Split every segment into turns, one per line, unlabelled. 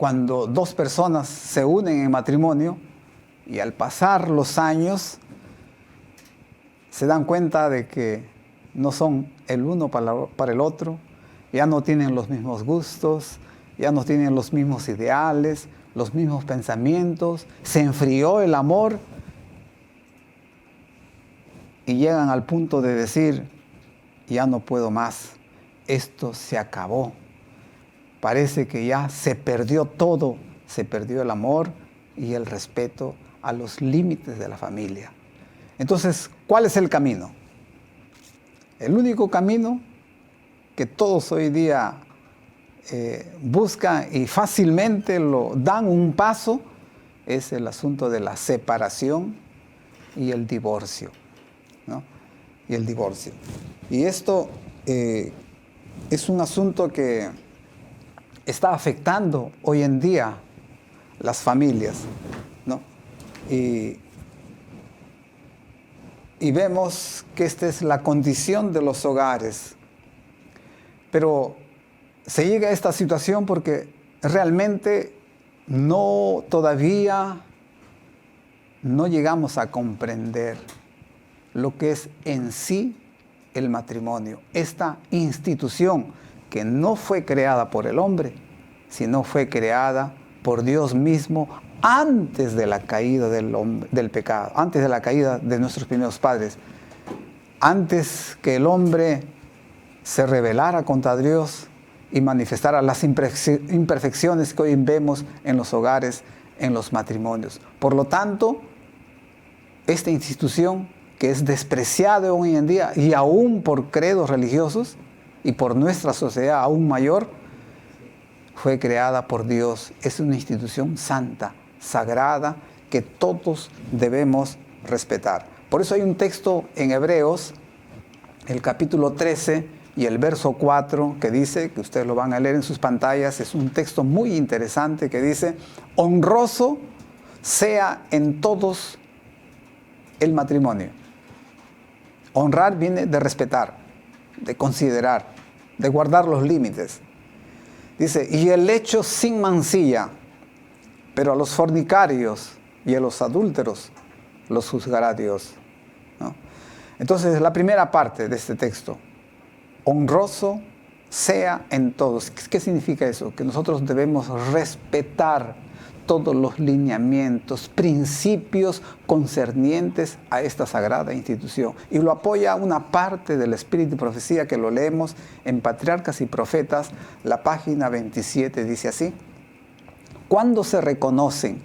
cuando dos personas se unen en matrimonio y al pasar los años se dan cuenta de que no son el uno para el otro, ya no tienen los mismos gustos, ya no tienen los mismos ideales, los mismos pensamientos, se enfrió el amor y llegan al punto de decir, ya no puedo más, esto se acabó. Parece que ya se perdió todo, se perdió el amor y el respeto a los límites de la familia. Entonces, ¿cuál es el camino? El único camino que todos hoy día buscan y fácilmente lo dan un paso es el asunto de la separación y el divorcio, ¿no? Y el divorcio. Y esto es un asunto que está afectando hoy en día las familias, ¿no? Y vemos que esta es la condición de los hogares. Pero se llega a esta situación porque realmente todavía no llegamos a comprender lo que es en sí el matrimonio. Esta institución que no fue creada por el hombre, sino fue creada por Dios mismo antes de la caída del pecado, antes de la caída de nuestros primeros padres, antes que el hombre se rebelara contra Dios y manifestara las imperfecciones que hoy vemos en los hogares, en los matrimonios. Por lo tanto, esta institución que es despreciada hoy en día y aún por credos religiosos y por nuestra sociedad aún mayor, fue creada por Dios. Es una institución santa, sagrada, que todos debemos respetar. Por eso hay un texto en Hebreos, el capítulo 13 y el verso 4, que dice, que ustedes lo van a leer en sus pantallas, es un texto muy interesante que dice, honroso sea en todos el matrimonio. Honrar viene de respetar, de considerar, de guardar los límites. Dice, y el lecho sin mancilla, pero a los fornicarios y a los adúlteros los juzgará Dios, ¿no? Entonces, la primera parte de este texto, honroso sea en todos. ¿Qué significa eso? Que nosotros debemos respetar todos los lineamientos, principios concernientes a esta sagrada institución. Y lo apoya una parte del Espíritu y Profecía que lo leemos en Patriarcas y Profetas, la página 27, dice así: cuando se reconocen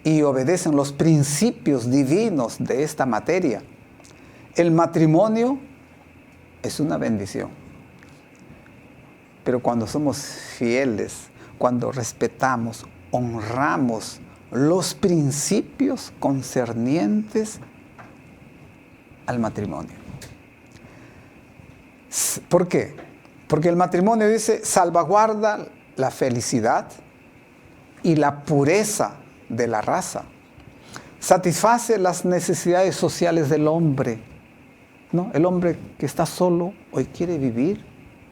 y obedecen los principios divinos de esta materia, el matrimonio es una bendición. Pero cuando somos fieles, cuando respetamos, honramos los principios concernientes al matrimonio. ¿Por qué? Porque el matrimonio, dice, salvaguarda la felicidad y la pureza de la raza. Satisface las necesidades sociales del hombre, ¿no? El hombre que está solo hoy quiere vivir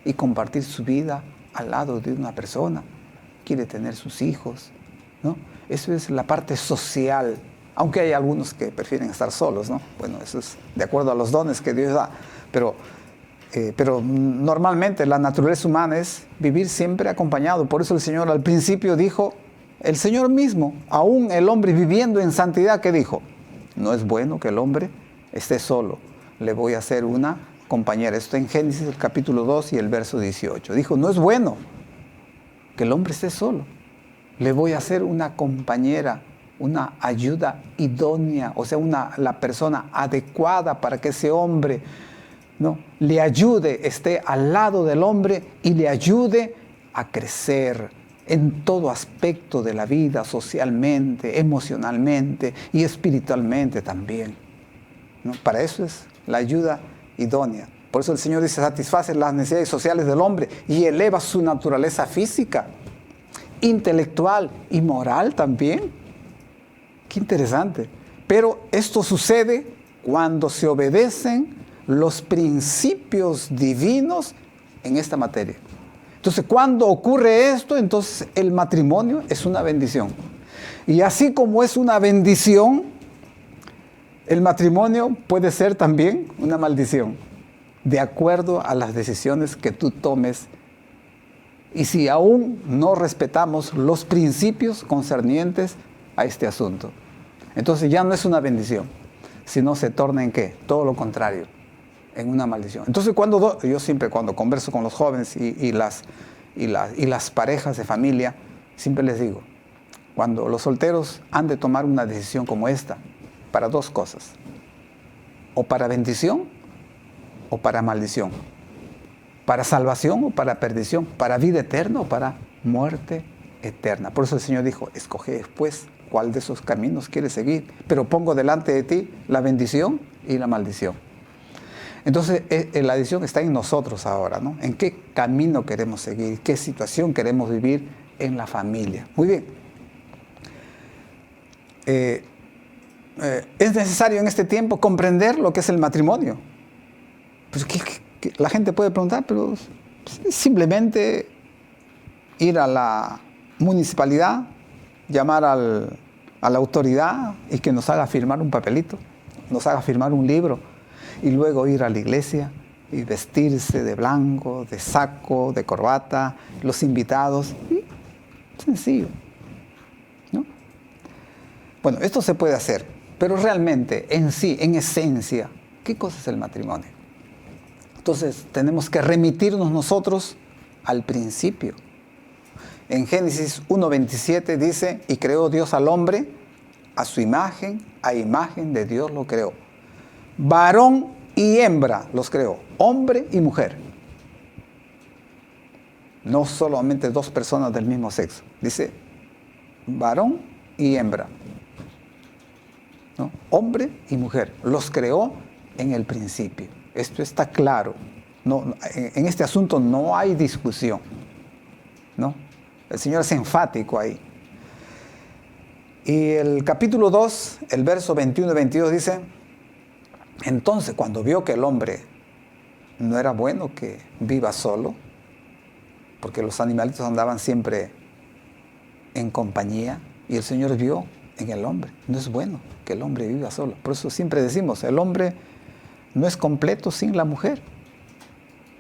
y compartir su vida al lado de una persona. Quiere tener sus hijos, ¿no? Eso es la parte social, aunque hay algunos que prefieren estar solos, ¿no? Bueno, eso es de acuerdo a los dones que Dios da, pero normalmente la naturaleza humana es vivir siempre acompañado. Por eso el Señor al principio dijo, el Señor mismo, aún el hombre viviendo en santidad, ¿qué dijo? No es bueno que el hombre esté solo, le voy a hacer una compañera. Esto en Génesis el capítulo 2 y el verso 18. Dijo, no es bueno que el hombre esté solo, le voy a hacer una compañera, una ayuda idónea, o sea, la persona adecuada para que ese hombre, ¿no?, le ayude, esté al lado del hombre y le ayude a crecer en todo aspecto de la vida, socialmente, emocionalmente y espiritualmente también, ¿no? Para eso es la ayuda idónea. Por eso el Señor dice, satisface las necesidades sociales del hombre y eleva su naturaleza física, intelectual y moral también. Qué interesante. Pero esto sucede cuando se obedecen los principios divinos en esta materia. Entonces, cuando ocurre esto, entonces el matrimonio es una bendición. Y así como es una bendición, el matrimonio puede ser también una maldición, de acuerdo a las decisiones que tú tomes. Y si aún no respetamos los principios concernientes a este asunto, entonces ya no es una bendición, sino se torna en ¿qué? Todo lo contrario, en una maldición. Entonces yo siempre cuando converso con los jóvenes y las parejas de familia, siempre les digo, cuando los solteros han de tomar una decisión como esta, para dos cosas, o para bendición o para maldición, para salvación o para perdición, para vida eterna o para muerte eterna. Por eso el Señor dijo, escoge pues cuál de esos caminos quieres seguir, pero pongo delante de ti la bendición y la maldición. Entonces la decisión está en nosotros ahora, ¿no? En qué camino queremos seguir, qué situación queremos vivir en la familia. Muy bien. Es necesario en este tiempo comprender lo que es el matrimonio. Pues, la gente puede preguntar, pero simplemente ir a la municipalidad, llamar a la autoridad y que nos haga firmar un papelito, nos haga firmar un libro y luego ir a la iglesia y vestirse de blanco, de saco, de corbata, los invitados. Y sencillo, ¿no? Bueno, esto se puede hacer, pero realmente, en sí, en esencia, ¿qué cosa es el matrimonio? Entonces, tenemos que remitirnos nosotros al principio. En Génesis 1:27 dice, y creó Dios al hombre, a su imagen, a imagen de Dios lo creó. Varón y hembra los creó, hombre y mujer. No solamente dos personas del mismo sexo. Dice, varón y hembra, ¿no? Hombre y mujer, los creó en el principio. Esto está claro. No, en este asunto no hay discusión, ¿no? El Señor es enfático ahí. Y el capítulo 2, el verso 21 y 22 dice, entonces cuando vio que el hombre no era bueno que viva solo, porque los animalitos andaban siempre en compañía, y el Señor vio en el hombre, no es bueno que el hombre viva solo. Por eso siempre decimos, el hombre no es completo sin la mujer,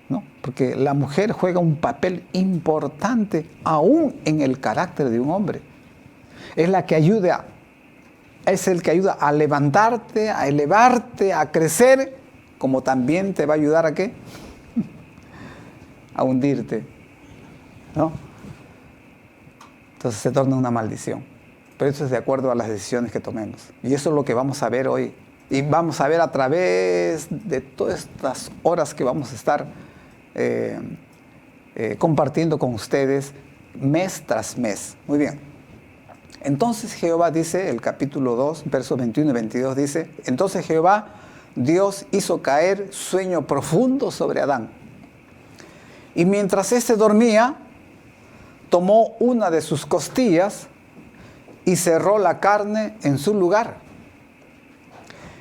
¿no? Porque la mujer juega un papel importante aún en el carácter de un hombre. Es la que ayuda, es el que ayuda a levantarte, a elevarte, a crecer, como también te va a ayudar ¿a qué? A hundirte, ¿no? Entonces se torna una maldición. Pero eso es de acuerdo a las decisiones que tomemos. Y eso es lo que vamos a ver hoy. Y vamos a ver a través de todas estas horas que vamos a estar compartiendo con ustedes mes tras mes. Muy bien. Entonces Jehová dice, el capítulo 2, versos 21 y 22 dice, entonces Jehová, Dios hizo caer sueño profundo sobre Adán. Y mientras éste dormía, tomó una de sus costillas y cerró la carne en su lugar.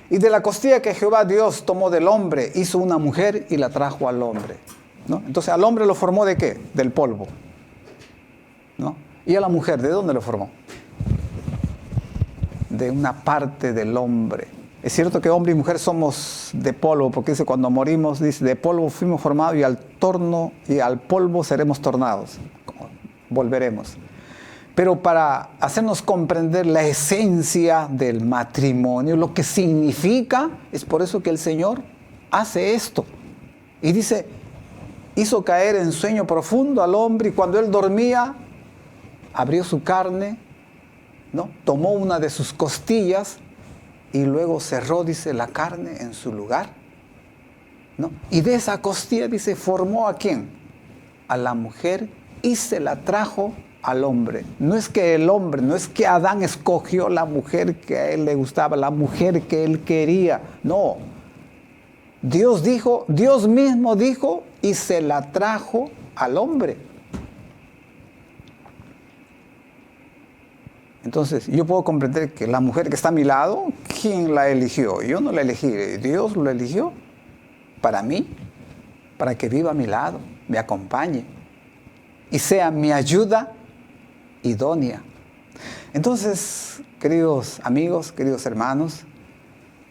Y de la costilla que Jehová Dios tomó del hombre, hizo una mujer y la trajo al hombre, ¿no? Entonces al hombre lo formó ¿de qué? Del polvo, ¿no? Y a la mujer, ¿de dónde lo formó? De una parte del hombre. Es cierto que hombre y mujer somos de polvo, porque dice cuando morimos, dice, de polvo fuimos formados y al polvo seremos tornados, volveremos. Pero para hacernos comprender la esencia del matrimonio, lo que significa, es por eso que el Señor hace esto. Y dice, hizo caer en sueño profundo al hombre y cuando él dormía, abrió su carne, ¿no? Tomó una de sus costillas y luego cerró, dice, la carne en su lugar, ¿no? Y de esa costilla, dice, formó ¿a quién? A la mujer y se la trajo al hombre. No es que el hombre, no es que Adán escogió la mujer que a él le gustaba, la mujer que él quería. No. Dios dijo, Dios mismo dijo y se la trajo al hombre. Entonces, yo puedo comprender que la mujer que está a mi lado, ¿quién la eligió? Yo no la elegí, Dios lo eligió para mí, para que viva a mi lado, me acompañe, y sea mi ayuda idónea. Entonces, queridos amigos, queridos hermanos,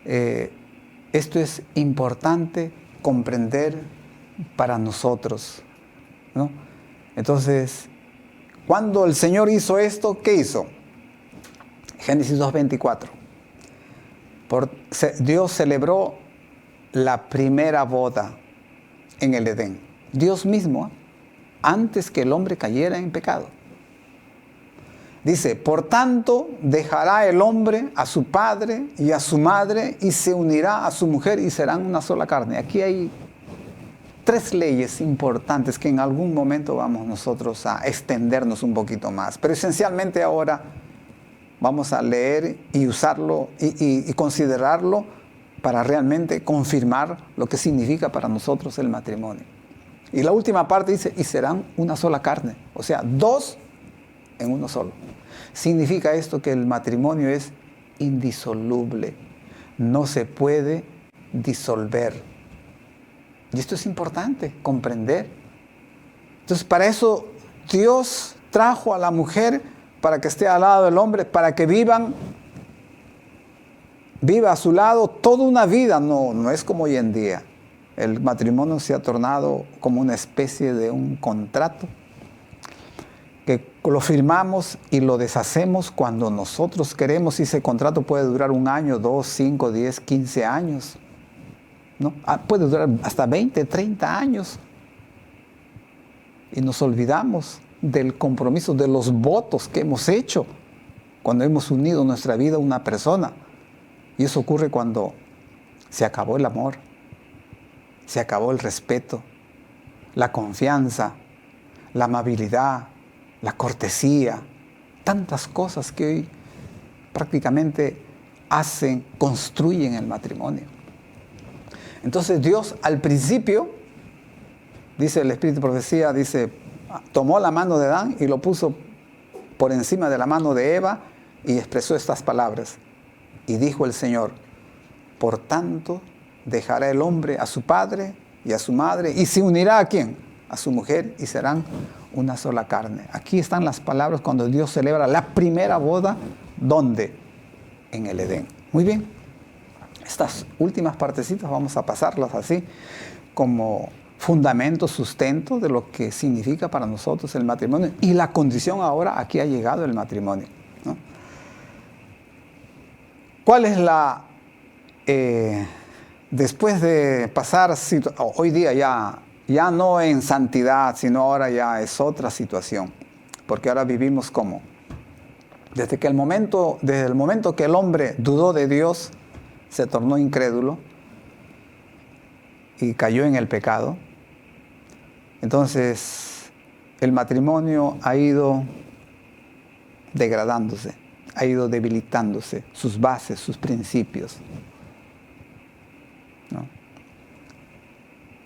esto es importante comprender para nosotros, ¿no? Entonces, cuando el Señor hizo esto, ¿qué hizo? Génesis 2:24. Dios celebró la primera boda en el Edén. Dios mismo, antes que el hombre cayera en pecado. Dice, por tanto, dejará el hombre a su padre y a su madre y se unirá a su mujer y serán una sola carne. Aquí hay 3 leyes importantes que en algún momento vamos nosotros a extendernos un poquito más. Pero esencialmente ahora vamos a leer y usarlo y considerarlo para realmente confirmar lo que significa para nosotros el matrimonio. Y la última parte dice, y serán una sola carne. O sea, 2 en uno solo. Significa esto que el matrimonio es indisoluble. No se puede disolver. Y esto es importante comprender. Entonces, para eso Dios trajo a la mujer para que esté al lado del hombre, para que viva a su lado toda una vida. No es como hoy en día. El matrimonio se ha tornado como una especie de un contrato que lo firmamos y lo deshacemos cuando nosotros queremos, y ese contrato puede durar 1 año, 2, 5, 10, 15 años, ¿no? Puede durar hasta 20, 30 años. Y nos olvidamos del compromiso, de los votos que hemos hecho cuando hemos unido nuestra vida a una persona. Y eso ocurre cuando se acabó el amor, se acabó el respeto, la confianza, la amabilidad, la cortesía, tantas cosas que hoy prácticamente construyen el matrimonio. Entonces Dios al principio, dice el Espíritu de Profecía, dice, tomó la mano de Adán y lo puso por encima de la mano de Eva y expresó estas palabras. Y dijo el Señor, por tanto dejará el hombre a su padre y a su madre y se unirá ¿a quién? A su mujer y serán una sola carne. Aquí están las palabras cuando Dios celebra la primera boda. ¿Dónde? En el Edén. Muy bien. Estas últimas partecitas vamos a pasarlas así como fundamento, sustento de lo que significa para nosotros el matrimonio y la condición ahora aquí ha llegado el matrimonio, ¿no? ¿Cuál es la... después de pasar hoy día ya no en santidad, sino ahora ya es otra situación, porque ahora vivimos como desde el momento que el hombre dudó de Dios, se tornó incrédulo y cayó en el pecado. Entonces el matrimonio ha ido degradándose, ha ido debilitándose, sus bases, sus principios, ¿no?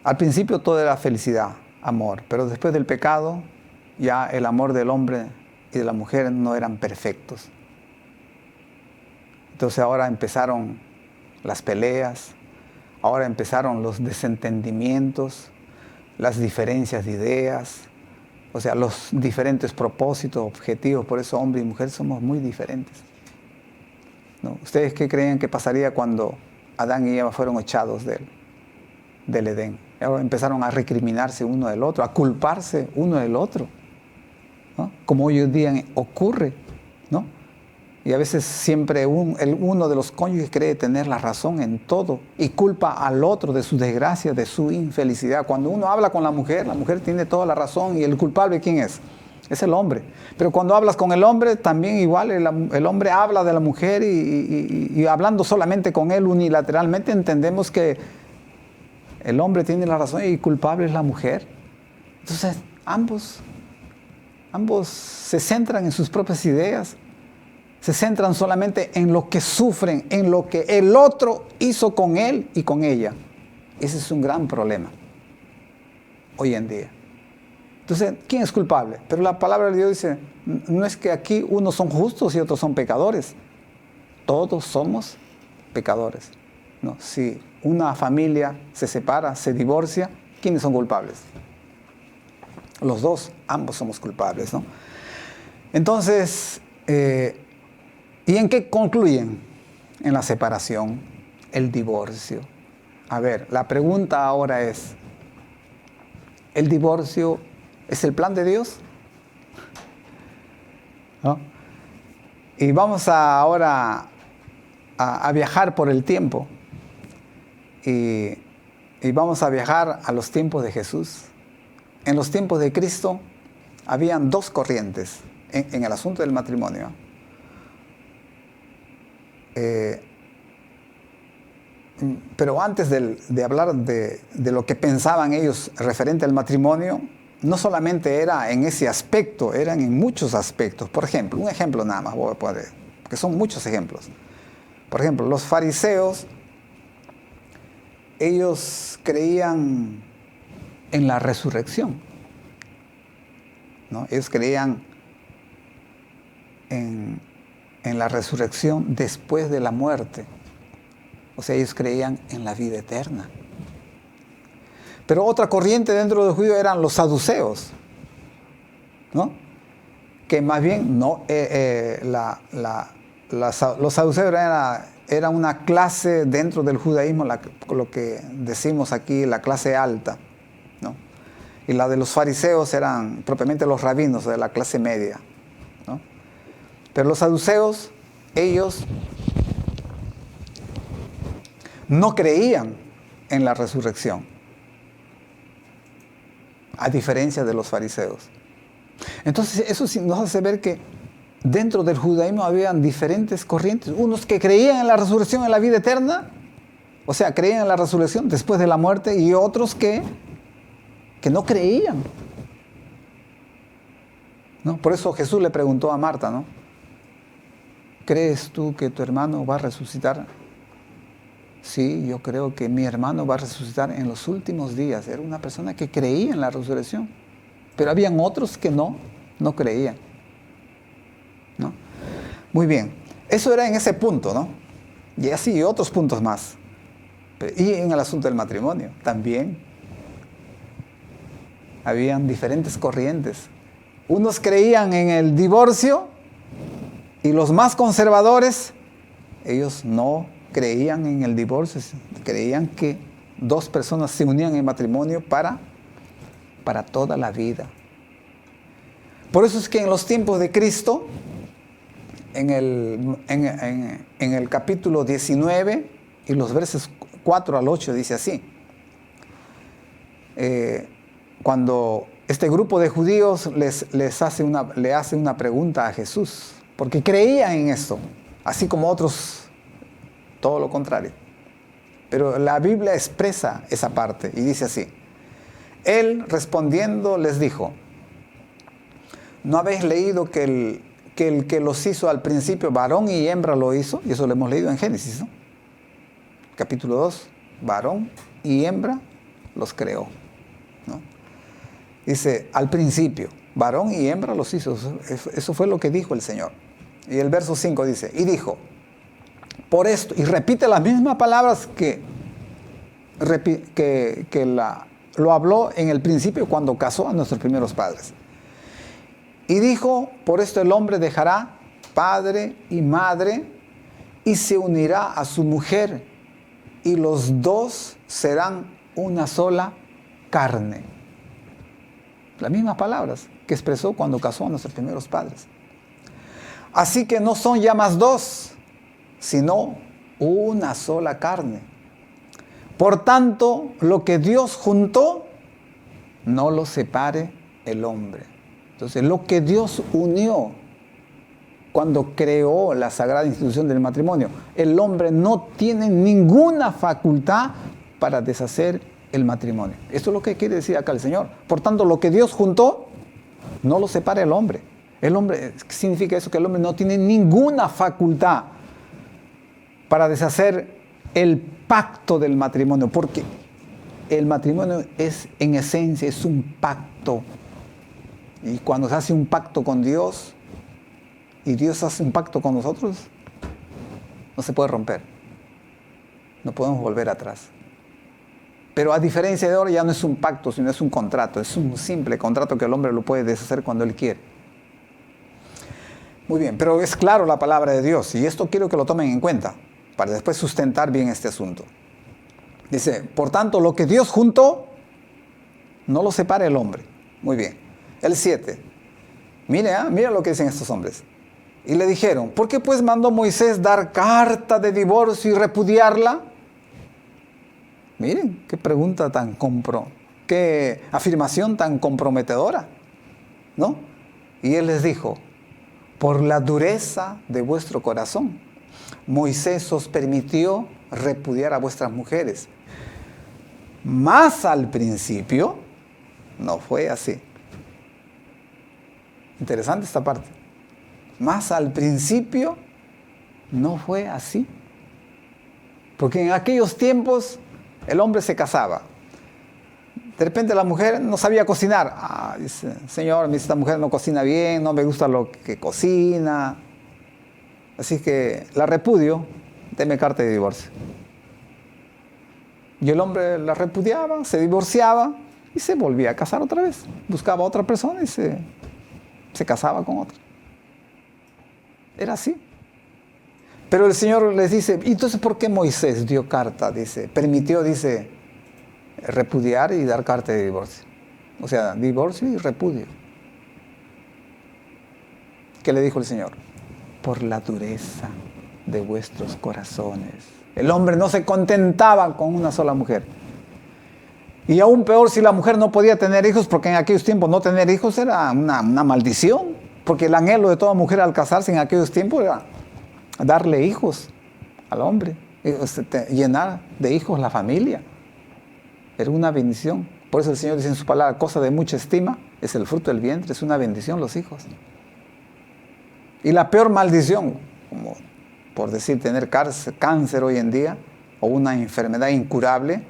Al principio todo era felicidad, amor, pero después del pecado ya el amor del hombre y de la mujer no eran perfectos. Entonces ahora empezaron las peleas, ahora empezaron los desentendimientos, las diferencias de ideas, o sea, los diferentes propósitos, objetivos. Por eso hombre y mujer somos muy diferentes, ¿no? ¿Ustedes qué creen que pasaría cuando Adán y Eva fueron echados del Edén? Ahora empezaron a recriminarse uno del otro, a culparse uno del otro, ¿no? Como hoy en día ocurre, ¿no? Y a veces siempre uno de los cónyuges cree tener la razón en todo y culpa al otro de su desgracia, de su infelicidad. Cuando uno habla con la mujer tiene toda la razón y el culpable ¿quién es? Es el hombre. Pero cuando hablas con el hombre, también igual el hombre habla de la mujer y hablando solamente con él unilateralmente entendemos que el hombre tiene la razón y culpable es la mujer. Entonces ambos se centran en sus propias ideas. Se centran solamente en lo que sufren, en lo que el otro hizo con él y con ella. Ese es un gran problema hoy en día. Entonces, ¿quién es culpable? Pero la palabra de Dios dice, no es que aquí unos son justos y otros son pecadores. Todos somos pecadores, ¿no? Si una familia se separa, se divorcia, ¿quiénes son culpables? Los dos, ambos somos culpables, ¿no? Entonces, ¿y en qué concluyen? En la separación, el divorcio. A ver, la pregunta ahora es, ¿el divorcio es el plan de Dios? ¿No? Y vamos ahora a viajar por el tiempo. Y vamos a viajar a los tiempos de Jesús. En los tiempos de Cristo habían dos corrientes en el asunto del matrimonio. Pero antes de hablar de lo que pensaban ellos referente al matrimonio, no solamente era en ese aspecto, eran en muchos aspectos. Por ejemplo, un ejemplo nada más voy a poner, porque son muchos ejemplos. Por ejemplo, los fariseos, ellos creían en la resurrección, ¿no? Ellos creían en la resurrección después de la muerte. O sea, ellos creían en la vida eterna. Pero otra corriente dentro de los judíos eran los saduceos, ¿no? Que más bien no, los saduceos eran una clase dentro del judaísmo, lo que decimos aquí, la clase alta, ¿no? Y la de los fariseos eran propiamente los rabinos de la clase media, ¿no? Pero los saduceos, ellos no creían en la resurrección, a diferencia de los fariseos. Entonces, eso sí nos hace ver que dentro del judaísmo habían diferentes corrientes. Unos que creían en la resurrección, en la vida eterna, o sea, creían en la resurrección después de la muerte, y otros que no creían, ¿no? Por eso Jesús le preguntó a Marta, ¿no? ¿Crees tú que tu hermano va a resucitar? Sí, yo creo que mi hermano va a resucitar en los últimos días. Era una persona que creía en la resurrección. Pero habían otros que no creían, ¿no? Muy bien, eso era en ese punto, ¿no? Y así otros puntos más. Y en el asunto del matrimonio también habían diferentes corrientes. Unos creían en el divorcio y los más conservadores, ellos no creían en el divorcio, creían que dos personas se unían en matrimonio para toda la vida. Por eso es que en los tiempos de Cristo, en el capítulo 19 y los versos 4 al 8 dice así, cuando este grupo de judíos le hace una pregunta a Jesús, porque creían en esto, así como otros todo lo contrario. Pero la Biblia expresa esa parte y dice así: Él respondiendo les dijo, ¿no habéis leído que el que los hizo al principio, varón y hembra lo hizo? Y eso lo hemos leído en Génesis, ¿no? Capítulo 2, varón y hembra los creó, ¿no? Dice, al principio, varón y hembra los hizo. Eso fue lo que dijo el Señor. Y el verso 5 dice, y dijo, por esto, y repite las mismas palabras lo habló en el principio cuando casó a nuestros primeros padres. Y dijo, por esto el hombre dejará padre y madre y se unirá a su mujer y los dos serán una sola carne. Las mismas palabras que expresó cuando casó a nuestros primeros padres. Así que no son ya más dos, sino una sola carne. Por tanto, lo que Dios juntó, no lo separe el hombre. Entonces, lo que Dios unió cuando creó la sagrada institución del matrimonio, el hombre no tiene ninguna facultad para deshacer el matrimonio. Esto es lo que quiere decir acá el Señor. Por tanto, lo que Dios juntó, no lo separe el hombre. El hombre, significa eso, que el hombre no tiene ninguna facultad para deshacer el pacto del matrimonio, porque el matrimonio es, en esencia, es un pacto. Y cuando se hace un pacto con Dios, y Dios hace un pacto con nosotros, no se puede romper. No podemos volver atrás. Pero a diferencia de ahora ya no es un pacto, sino es un contrato. Es un simple contrato que el hombre lo puede deshacer cuando él quiere. Muy bien, pero es claro la palabra de Dios. Y esto quiero que lo tomen en cuenta para después sustentar bien este asunto. Dice, por tanto, lo que Dios juntó, no lo separe el hombre. Muy bien. El 7. Mira lo que dicen estos hombres. Y le dijeron, ¿por qué pues mandó Moisés dar carta de divorcio y repudiarla? Miren, qué pregunta qué afirmación tan comprometedora, ¿no? Y él les dijo, por la dureza de vuestro corazón, Moisés os permitió repudiar a vuestras mujeres. Mas al principio no fue así. Interesante esta parte. Mas al principio no fue así. Porque en aquellos tiempos el hombre se casaba. De repente la mujer no sabía cocinar. Dice, Señor, esta mujer no cocina bien, no me gusta lo que cocina. Así que la repudio, deme carta de divorcio. Y el hombre la repudiaba, se divorciaba y se volvía a casar otra vez. Buscaba a otra persona y se casaba con otra. Era así. Pero el Señor les dice, ¿y entonces por qué Moisés dio carta? Permitió, repudiar y dar carta de divorcio. O sea, divorcio y repudio. ¿Qué le dijo el Señor? Por la dureza de vuestros corazones. El hombre no se contentaba con una sola mujer. Y aún peor si la mujer no podía tener hijos, porque en aquellos tiempos no tener hijos era una maldición. Porque el anhelo de toda mujer al casarse en aquellos tiempos era darle hijos al hombre, llenar de hijos la familia. Era una bendición. Por eso el Señor dice en su palabra, cosa de mucha estima es el fruto del vientre, es una bendición los hijos. Y la peor maldición, como por decir tener cáncer hoy en día, o una enfermedad incurable,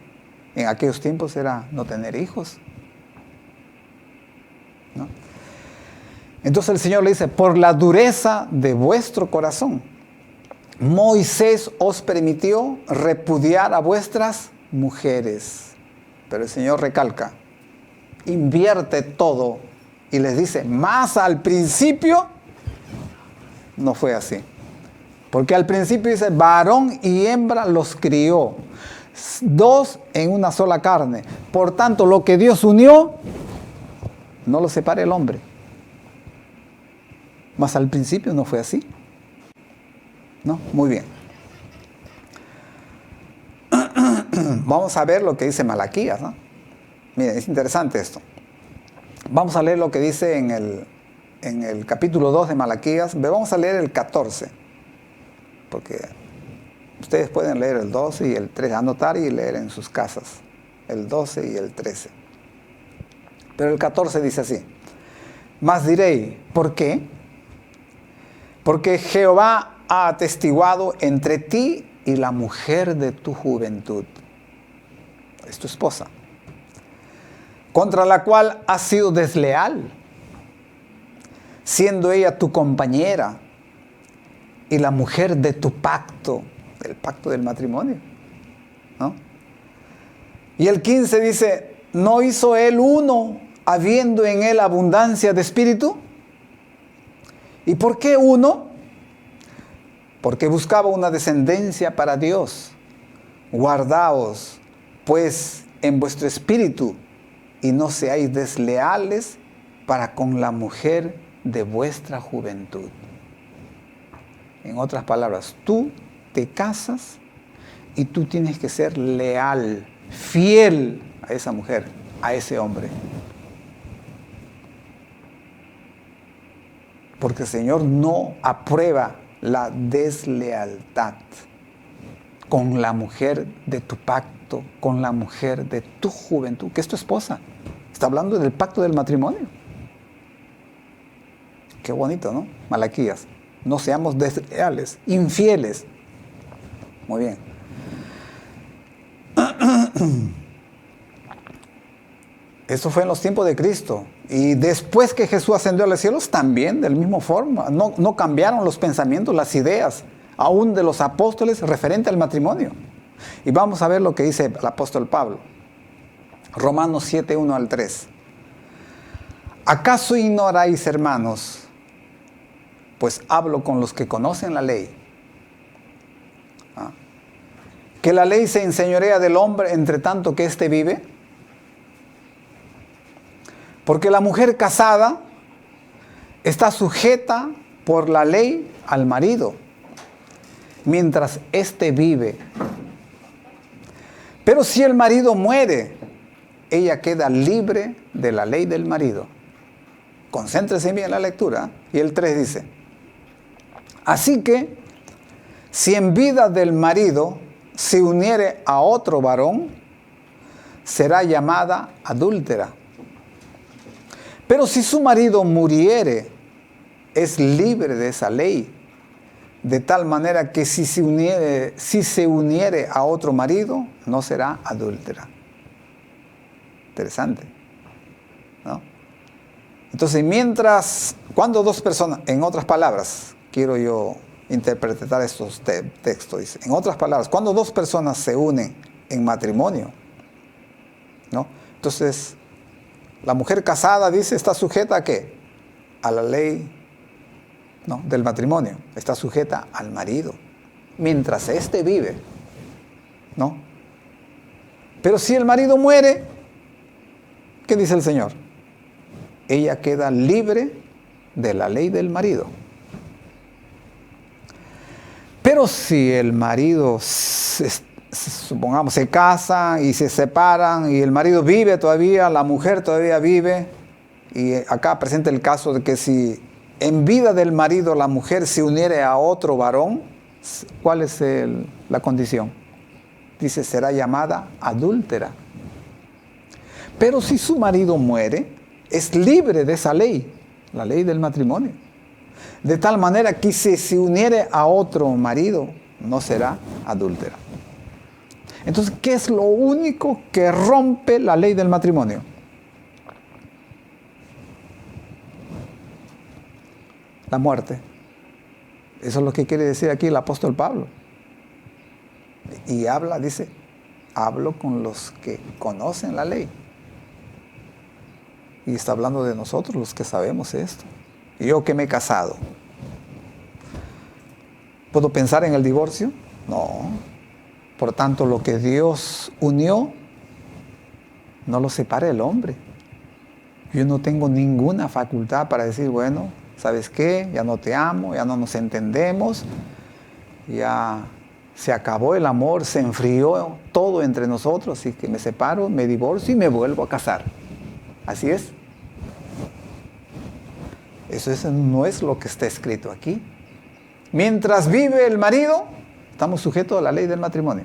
en aquellos tiempos era no tener hijos, ¿no? Entonces el Señor le dice, por la dureza de vuestro corazón, Moisés os permitió repudiar a vuestras mujeres. Pero el Señor recalca, invierte todo y les dice, más al principio no fue así. Porque al principio dice, varón y hembra los crió, dos en una sola carne. Por tanto, lo que Dios unió, no lo separe el hombre. Mas al principio no fue así. ¿No? Muy bien. Vamos a ver lo que dice Malaquías, ¿no? Miren, es interesante esto. Vamos a leer lo que dice en el capítulo 2 de Malaquías. Vamos a leer el 14. Porque ustedes pueden leer el 12 y el 13, anotar y leer en sus casas. El 12 y el 13. Pero el 14 dice así. Mas diréis, ¿por qué? Porque Jehová ha atestiguado entre ti y la mujer de tu juventud. Es tu esposa. Contra la cual has sido desleal, siendo ella tu compañera y la mujer de tu pacto, el pacto del matrimonio, ¿no? Y el 15 dice, ¿no hizo él uno, habiendo en él abundancia de espíritu? ¿Y por qué uno? Porque buscaba una descendencia para Dios. Guardaos, pues, en vuestro espíritu, y no seáis desleales para con la mujer de vuestra juventud. En otras palabras, tú te casas y tú tienes que ser leal, fiel a esa mujer, a ese hombre. Porque el Señor no aprueba la deslealtad con la mujer de tu pacto, con la mujer de tu juventud, que es tu esposa. Está hablando del pacto del matrimonio. Qué bonito, ¿no? Malaquías. No seamos desleales, infieles. Muy bien. Eso fue en los tiempos de Cristo. Y después que Jesús ascendió a los cielos, también de la misma forma. No cambiaron los pensamientos, las ideas, aún de los apóstoles referente al matrimonio. Y vamos a ver lo que dice el apóstol Pablo. Romanos 7, 1 al 3. ¿Acaso ignoráis, hermanos? Pues hablo con los que conocen la ley. ¿Que la ley se enseñorea del hombre entre tanto que éste vive? Porque la mujer casada está sujeta por la ley al marido, mientras éste vive. Pero si el marido muere, ella queda libre de la ley del marido. Concéntrese bien en la lectura. Y el 3 dice: así que, si en vida del marido se uniere a otro varón, será llamada adúltera. Pero si su marido muriere, es libre de esa ley, de tal manera que si se uniere a otro marido, no será adúltera. Interesante, ¿no? Entonces, cuando dos personas, en otras palabras, quiero yo interpretar estos textos, dice, en otras palabras, cuando dos personas se unen en matrimonio, ¿no? Entonces, la mujer casada, dice, está sujeta ¿a qué? A la ley, ¿no?, del matrimonio. Está sujeta al marido, mientras éste vive, ¿no? Pero si el marido muere, ¿qué dice el Señor? Ella queda libre de la ley del marido. Pero si el marido, supongamos, se casa y se separan y el marido vive todavía, la mujer todavía vive, y acá presenta el caso de que si en vida del marido la mujer se uniere a otro varón, ¿cuál es la condición? Dice, será llamada adúltera. Pero si su marido muere, es libre de esa ley, la ley del matrimonio. De tal manera que si se uniere a otro marido, no será adúltera. Entonces, ¿qué es lo único que rompe la ley del matrimonio? La muerte. Eso es lo que quiere decir aquí el apóstol Pablo. Y dice, hablo con los que conocen la ley. Y está hablando de nosotros, los que sabemos esto. Y yo que me he casado, ¿puedo pensar en el divorcio? No. Por tanto, lo que Dios unió, no lo separa el hombre. Yo no tengo ninguna facultad para decir, bueno, ¿sabes qué? Ya no te amo, ya no nos entendemos, ya se acabó el amor, se enfrió todo entre nosotros, así que me separo, me divorcio y me vuelvo a casar. Así es. Eso no es lo que está escrito aquí. Mientras vive el marido, estamos sujetos a la ley del matrimonio.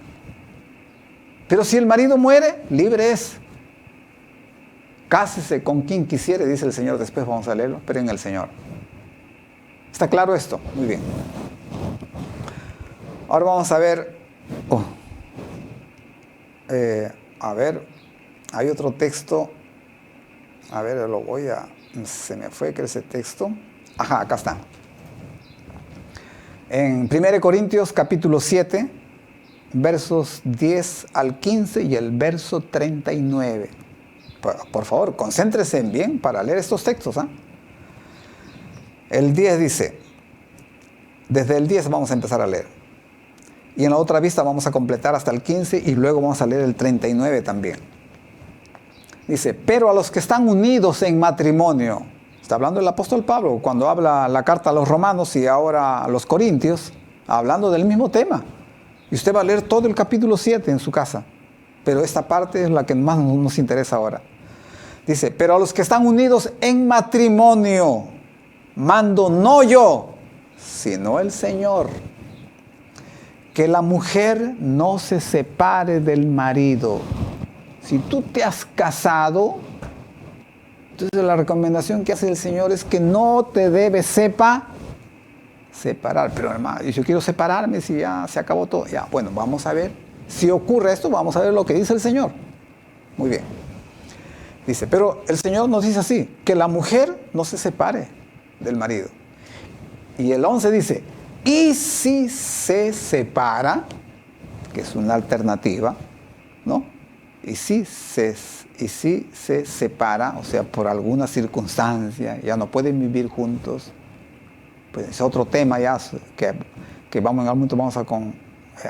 Pero si el marido muere, libre es. Cásese con quien quisiere, dice el Señor. Después vamos a leerlo, pero en el Señor. ¿Está claro esto? Muy bien. Ahora vamos a ver. Hay otro texto. A ver, se me fue que ese texto. Ajá, acá está. En 1 Corintios capítulo 7, versos 10 al 15 y el verso 39. Por favor, concéntrese bien para leer estos textos. El 10 dice, desde el 10 vamos a empezar a leer. Y en la otra vista vamos a completar hasta el 15 y luego vamos a leer el 39 también. Dice, pero a los que están unidos en matrimonio, está hablando el apóstol Pablo cuando habla la carta a los romanos y ahora a los corintios, hablando del mismo tema. Y usted va a leer todo el capítulo 7 en su casa, pero esta parte es la que más nos interesa ahora. Dice, pero a los que están unidos en matrimonio, mando no yo, sino el Señor, que la mujer no se separe del marido. Si tú te has casado, entonces la recomendación que hace el Señor es que no te debes separar. Pero hermano, yo quiero separarme si ya se acabó todo. Ya, bueno, vamos a ver. Si ocurre esto, vamos a ver lo que dice el Señor. Muy bien. Dice, pero el Señor nos dice así, que la mujer no se separe del marido. Y el 11 dice, y si se separa, que es una alternativa, ¿no? Y si se separa, o sea, por alguna circunstancia, ya no pueden vivir juntos, pues es otro tema ya que vamos, en algún momento vamos a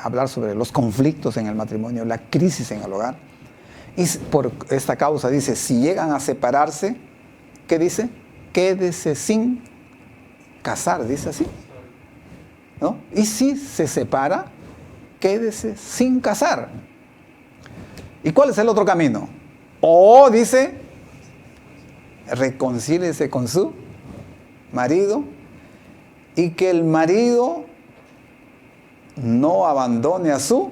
hablar sobre los conflictos en el matrimonio, la crisis en el hogar. Y por esta causa dice, si llegan a separarse, ¿qué dice? Quédese sin casar, dice así, ¿no? Y si se separa, quédese sin casar. ¿Y cuál es el otro camino? O dice, reconcíliese con su marido y que el marido no abandone a su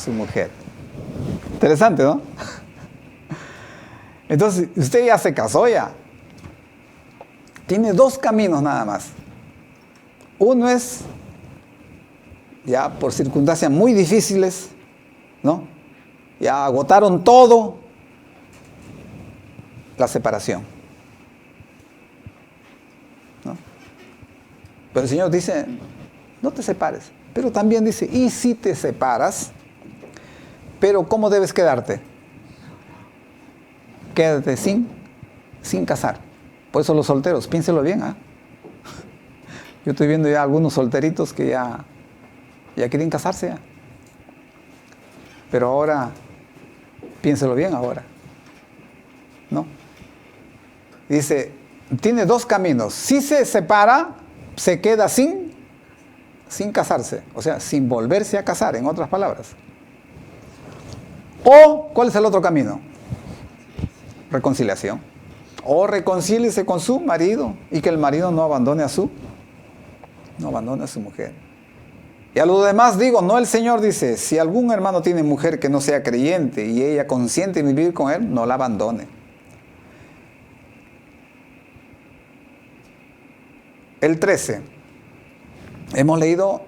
mujer. Interesante, ¿no? Entonces, usted ya se casó ya. Tiene dos caminos nada más. Uno es, ya por circunstancias muy difíciles, ¿no? Ya agotaron todo, la separación, ¿no? Pero el Señor dice, no te separes. Pero también dice, y si te separas, pero ¿cómo debes quedarte? Quédate sin casar. Por eso los solteros, piénselo bien, ¿eh? Yo estoy viendo ya algunos solteritos que ya quieren casarse ya. Pero ahora, piénselo bien ahora, ¿no? Dice, tiene dos caminos. Si se separa, se queda sin casarse. O sea, sin volverse a casar, en otras palabras. O, ¿cuál es el otro camino? Reconciliación. O reconcíliese con su marido y que el marido no abandone a su mujer. Y a lo demás digo, no, el Señor dice, si algún hermano tiene mujer que no sea creyente y ella consiente en vivir con él, no la abandone. El 13. Hemos leído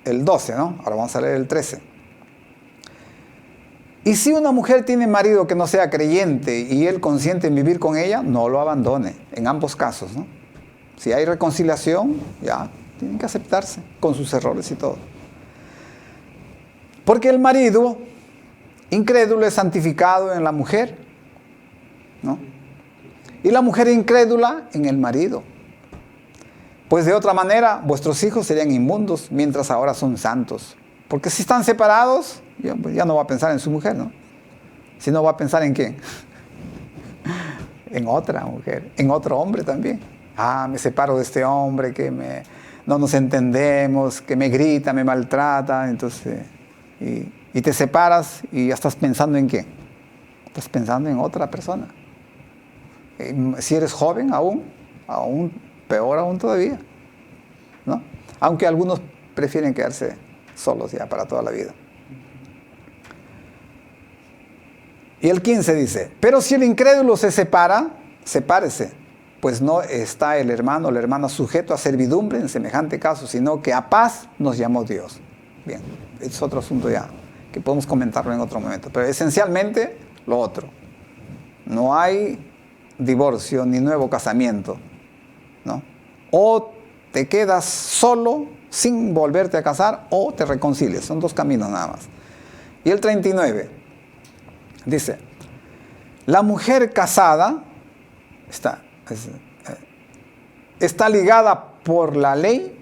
el 12, ¿no? Ahora vamos a leer el 13. Y si una mujer tiene marido que no sea creyente y él consiente en vivir con ella, no lo abandone, en ambos casos, ¿no? Si hay reconciliación, ya tienen que aceptarse con sus errores y todo. Porque el marido incrédulo es santificado en la mujer, ¿no? Y la mujer incrédula en el marido. Pues de otra manera, vuestros hijos serían inmundos, mientras ahora son santos. Porque si están separados, ya no va a pensar en su mujer, ¿no? Sino va a pensar en quién. En otra mujer, en otro hombre también. Me separo de este hombre no nos entendemos, que me grita, me maltrata. Entonces, y te separas y ya estás pensando en quién. Estás pensando en otra persona. Si eres joven, aún peor aún todavía, ¿no? Aunque algunos prefieren quedarse solos ya para toda la vida. Y el 15 dice, pero si el incrédulo se separa, sepárese, pues no está el hermano o la hermana sujeto a servidumbre en semejante caso, sino que a paz nos llamó Dios. Bien, es otro asunto ya, que podemos comentarlo en otro momento, pero esencialmente lo otro. No hay divorcio ni nuevo casamiento, ¿no? O te quedas solo sin volverte a casar o te reconcilias. Son dos caminos nada más. Y el 39 dice, la mujer casada está ligada por la ley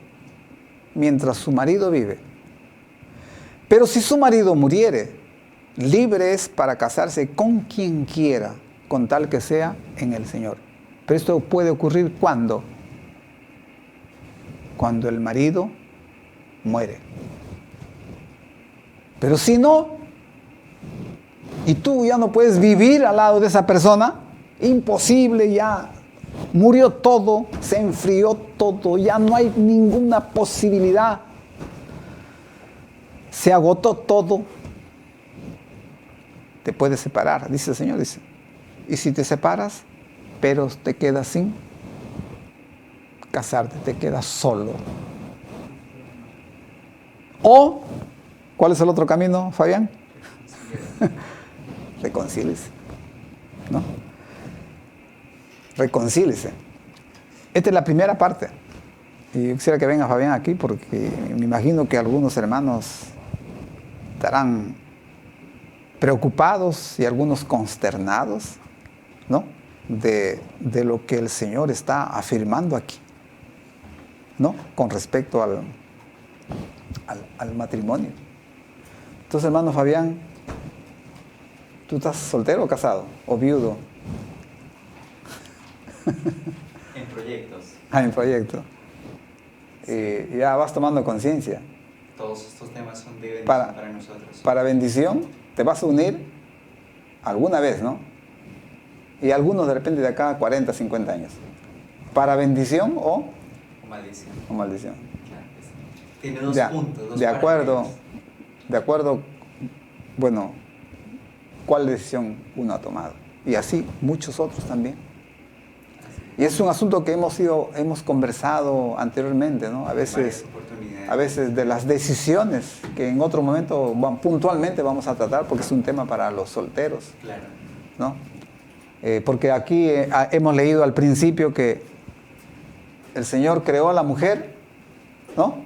mientras su marido vive. Pero si su marido muriere, libre es para casarse con quien quiera, con tal que sea en el Señor. Pero esto puede ocurrir ¿cuándo? Cuando el marido muere. Pero si no, y tú ya no puedes vivir al lado de esa persona, imposible, ya murió todo, se enfrió todo, ya no hay ninguna posibilidad, se agotó todo, te puedes separar, dice el Señor, dice. Y si te separas, pero te quedas sin casarte, te quedas solo. O, ¿cuál es el otro camino, Fabián? Reconcíliese, ¿no? Reconcíliese. Esta es la primera parte. Y yo quisiera que venga Fabián aquí porque me imagino que algunos hermanos estarán preocupados y algunos consternados, ¿no? De lo que el Señor está afirmando aquí, ¿no? Con respecto al matrimonio. Entonces, hermano Fabián, ¿tú estás soltero o casado? ¿O viudo?
En proyectos.
En proyecto. Ya vas tomando conciencia.
Todos estos temas son de bendición para nosotros.
Para bendición, te vas a unir alguna vez, ¿no? Y algunos de repente de acá a 40, 50 años. ¿Para bendición o
maldición?
O maldición.
Claro que sí. Tiene dos puntos, dos
de acuerdo,
partes.
de acuerdo, bueno, cuál decisión uno ha tomado. Y así muchos otros también. Y es un asunto que hemos conversado anteriormente, ¿no? A veces de las decisiones que en otro momento puntualmente vamos a tratar, porque es un tema para los solteros.
Claro.
¿No? Porque aquí hemos leído al principio que el Señor creó a la mujer, ¿no?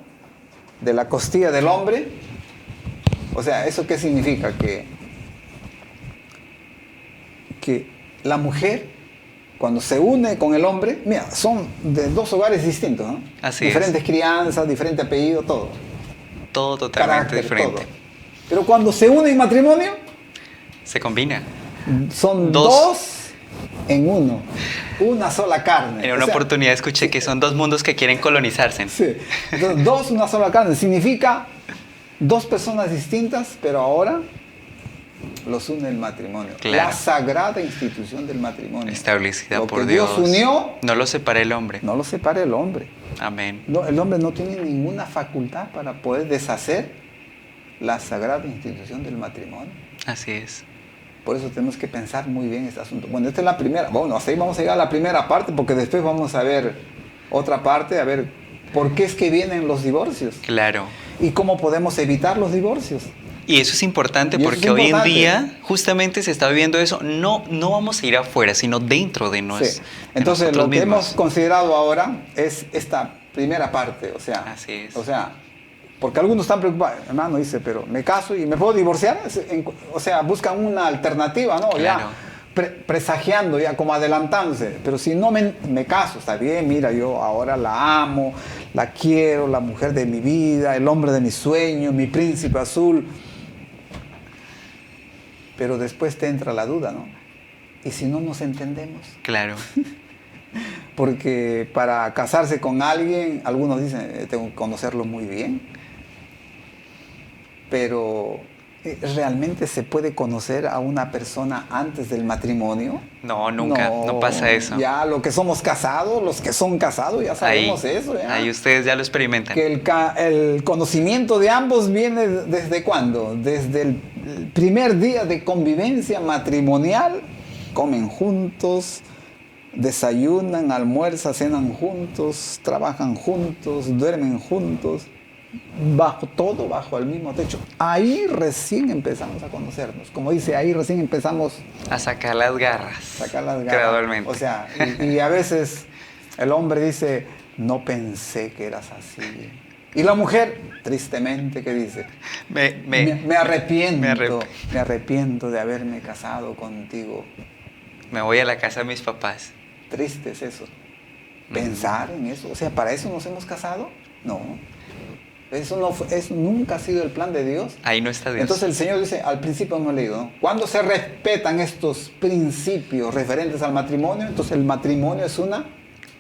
De la costilla del hombre. O sea, ¿eso qué significa? Que la mujer, cuando se une con el hombre, mira, son de dos hogares distintos, ¿no?
Así
diferentes crianzas, diferente apellido, todo.
Todo totalmente
carácter,
diferente.
Todo. Pero cuando se une en matrimonio,
se combina.
Son dos en uno. Una sola carne.
En una oportunidad escuché que son dos mundos que quieren colonizarse.
Sí. Entonces, dos, una sola carne. Significa dos personas distintas, pero ahora los une el matrimonio.
Claro.
La sagrada institución del matrimonio.
Establecida
lo
por
que
Dios.
Unió.
No lo separa el hombre.
No lo separa el hombre.
Amén.
No, el hombre no tiene ninguna facultad para poder deshacer la sagrada institución del matrimonio.
Así es.
Por eso tenemos que pensar muy bien este asunto. Bueno, esta es la primera. Bueno, hasta ahí vamos a llegar a la primera parte, porque después vamos a ver otra parte, a ver por qué es que vienen los divorcios.
Claro.
Y cómo podemos evitar los divorcios.
Y eso es importante porque hoy en día justamente se está viviendo eso. No vamos a ir afuera, sino dentro de nosotros.
Sí. Entonces, lo que hemos considerado ahora es esta primera parte. O sea,
así es.
O sea, porque algunos están preocupados, hermano, dice, pero ¿me caso y me puedo divorciar? O sea, buscan una alternativa, ¿no?
Claro.
Ya presagiando, ya como adelantándose. Pero si no me caso, está bien, mira, yo ahora la amo, la quiero, la mujer de mi vida, el hombre de mis sueños, mi príncipe azul. Pero después te entra la duda, ¿no? ¿Y si no nos entendemos?
Claro.
Porque para casarse con alguien, algunos dicen, tengo que conocerlo muy bien. Pero, ¿realmente se puede conocer a una persona antes del matrimonio?
No, nunca, no pasa eso.
Ya los que somos casados, los que son casados, ya sabemos eso. ¿Ya?
Ahí ustedes ya lo experimentan.
Que el conocimiento de ambos viene ¿desde cuándo? Desde el primer día de convivencia matrimonial. Comen juntos, desayunan, almuerzan, cenan juntos, trabajan juntos, duermen juntos. Todo bajo el mismo techo. Ahí recién empezamos a conocernos. Como dice, ahí recién empezamos
a sacar las garras. Gradualmente.
O sea, y a veces el hombre dice, no pensé que eras así. Y la mujer, tristemente, ¿qué dice? Me arrepiento de haberme casado contigo.
Me voy a la casa de mis papás.
Triste es eso. Pensar en eso. O sea, ¿para eso nos hemos casado? No. Eso nunca ha sido el plan de Dios.
Ahí no está Dios.
Entonces el Señor dice, al principio hemos leído, ¿no? Cuando se respetan estos principios referentes al matrimonio, entonces el matrimonio es una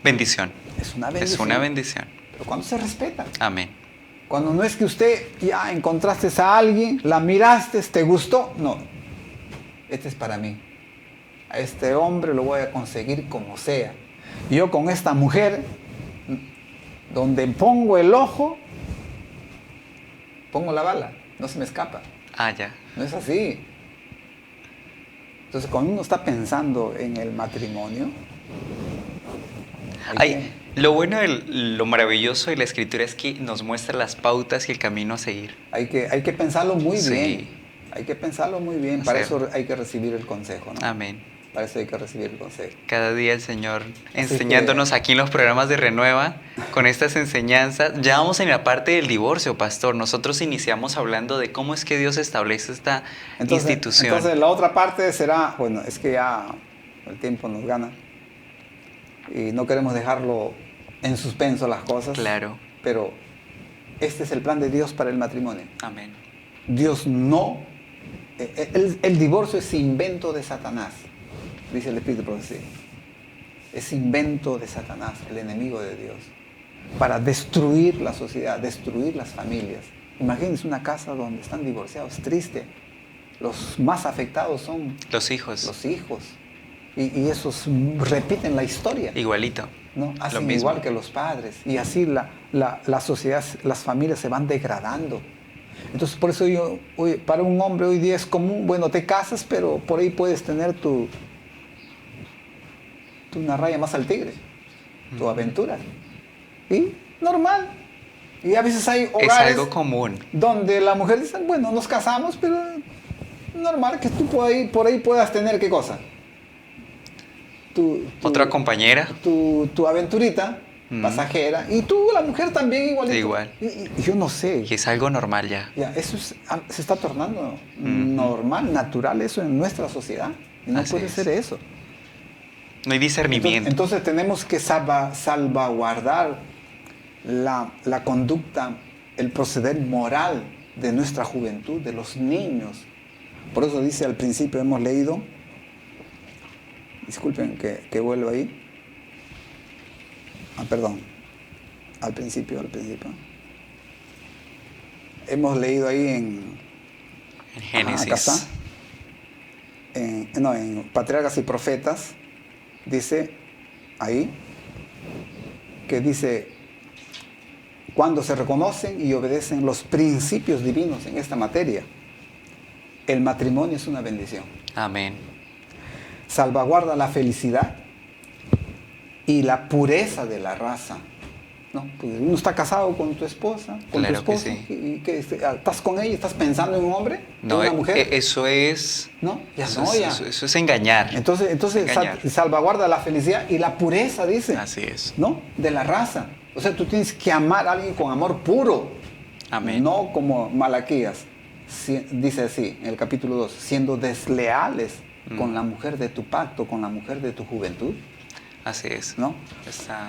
bendición.
Es una bendición.
Es una bendición.
Pero cuando se respeta.
Amén.
Cuando no es que usted ya encontraste a alguien, la miraste, te gustó. No, este es para mí. A este hombre lo voy a conseguir como sea. Yo con esta mujer, donde pongo el ojo, pongo la bala, no se me escapa.
Ah, ya.
No es así. Entonces, cuando uno está pensando en el matrimonio...
Lo bueno, lo maravilloso de la Escritura es que nos muestra las pautas y el camino a seguir.
Hay que pensarlo muy bien. Hay que pensarlo muy bien. Para eso hay que recibir el consejo, ¿no?
Amén.
Para eso hay que recibir el consejo.
Cada día el Señor
Así
enseñándonos aquí en los programas de Renueva con estas enseñanzas. Ya vamos en la parte del divorcio, pastor. Nosotros iniciamos hablando de cómo es que Dios establece esta institución.
Entonces la otra parte será, bueno, es que ya el tiempo nos gana y no queremos dejarlo en suspenso las cosas.
Claro.
Pero este es el plan de Dios para el matrimonio.
Amén.
Dios no... El divorcio es invento de Satanás, dice el Espíritu Profecía. Es invento de Satanás, el enemigo de Dios, para destruir la sociedad, destruir las familias. Imagínense una casa donde están divorciados, triste. Los más afectados son
los hijos.
Los hijos. Y esos repiten la historia.
Igualito.
¿No? Hacen igual que los padres. Y así la sociedad, las familias se van degradando. Entonces, por eso para un hombre hoy día es común, bueno, te casas, pero por ahí puedes tener una raya más al tigre, tu aventura. Y normal. Y a veces hay hogares...
Es algo común.
Donde la mujer dice, bueno, nos casamos, pero normal que tú por ahí puedas tener, ¿qué cosa?
Otra compañera.
Tu aventurita. Pasajera, y tú, la mujer, también igualito.
Igual.
Y yo no sé.
Y es algo normal ya.
Eso se está tornando normal, natural, eso en nuestra sociedad. Y no puede ser eso.
No hay discernimiento.
Entonces tenemos que salvaguardar la conducta, el proceder moral de nuestra juventud, de los niños. Por eso dice al principio, hemos leído, disculpen que vuelva ahí. Perdón, al principio. Hemos leído ahí en
Génesis.
Acá está. En Patriarcas y Profetas, dice ahí, que dice, cuando se reconocen y obedecen los principios divinos en esta materia, el matrimonio es una bendición.
Amén.
Salvaguarda la felicidad y la pureza de la raza, ¿no? Porque uno está casado con tu esposa, con tu esposo, y que estás con ella, estás pensando en un hombre, en una mujer.
Eso es...
¿No?
Eso es engañar.
Entonces salvaguarda la felicidad y la pureza, dice.
Así es.
¿No? De la raza. O sea, tú tienes que amar a alguien con amor puro.
Amén.
No como Malaquías, dice así, en el capítulo 2, siendo desleales con la mujer de tu pacto, con la mujer de tu juventud.
Así es.
¿No?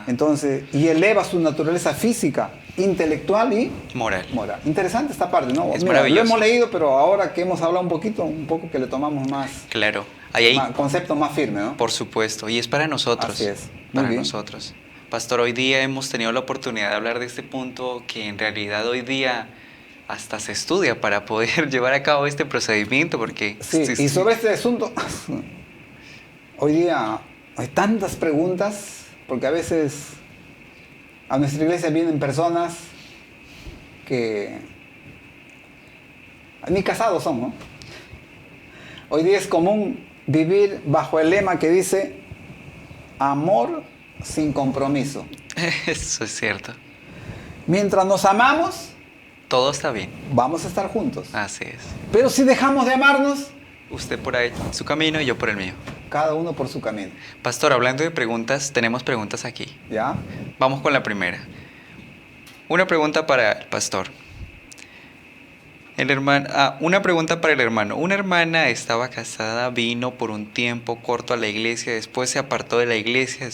Entonces, y eleva su naturaleza física, intelectual y
moral.
Interesante esta parte, ¿no?
Es maravilloso.
Lo hemos leído, pero ahora que hemos hablado un poco que le tomamos más...
Claro.
Concepto más firme, ¿no?
Por supuesto. Y es para nosotros.
Así es.
Para nosotros. Pastor, hoy día hemos tenido la oportunidad de hablar de este punto que en realidad hoy día hasta se estudia para poder llevar a cabo este procedimiento, porque...
Sí, y sobre este asunto, hoy día... Hay tantas preguntas, porque a veces a nuestra iglesia vienen personas que ni casados son, ¿no? Hoy día es común vivir bajo el lema que dice amor sin compromiso.
Eso es cierto.
Mientras nos amamos,
todo está bien.
Vamos a estar juntos.
Así es.
Pero si dejamos de amarnos,
usted por ahí su camino y yo por el mío.
Cada uno por su camino.
Pastor, hablando de preguntas, tenemos preguntas aquí.
¿Ya?
Vamos con la primera. Una pregunta para el pastor. Una pregunta para el hermano. Una hermana estaba casada, vino por un tiempo corto a la iglesia, después se apartó de la iglesia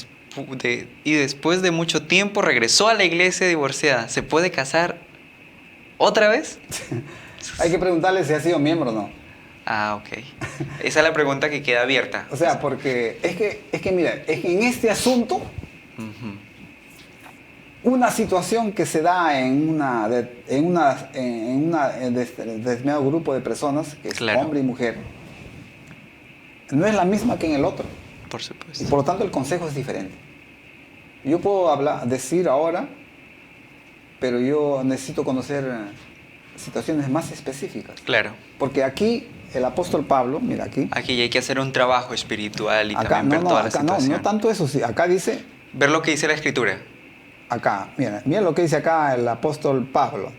y después de mucho tiempo regresó a la iglesia divorciada. ¿Se puede casar otra vez?
Hay que preguntarle si ha sido miembro o no.
Ok. Esa es la pregunta que queda abierta.
O sea, porque es que mira, es que en este asunto, una situación que se da en un determinado grupo de personas, que es hombre y mujer, no es la misma que en el otro.
Por supuesto.
Y por lo tanto el consejo es diferente. Yo puedo decir ahora, pero yo necesito conocer situaciones más específicas.
Claro.
Porque aquí el apóstol Pablo, mira aquí.
Aquí hay que hacer un trabajo espiritual y
acá,
también ver toda la situación.
No tanto eso, sí. Acá dice...
Ver lo que dice la Escritura.
Acá, mira lo que dice acá el apóstol Pablo.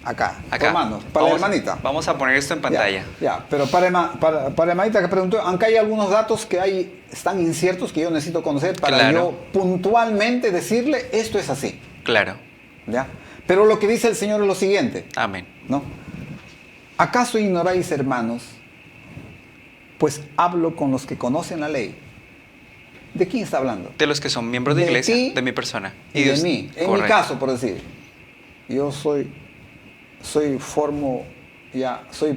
Acá.
Acá.
Romanos, para la hermanita.
Vamos a poner esto en pantalla.
Ya, pero para la hermanita que preguntó, aunque hay algunos datos que están inciertos que yo necesito conocer para
Claro.
yo puntualmente decirle esto es así.
Claro.
¿Ya? Pero lo que dice el Señor es lo siguiente,
Amén.
¿no? ¿Acaso ignoráis, hermanos? Pues hablo con los que conocen la ley. ¿De quién está hablando?
De los que son miembros de
De
iglesia,
ti
de mi persona.
Y de
us-
mí. En mi
Correcto.
caso, por decir, yo soy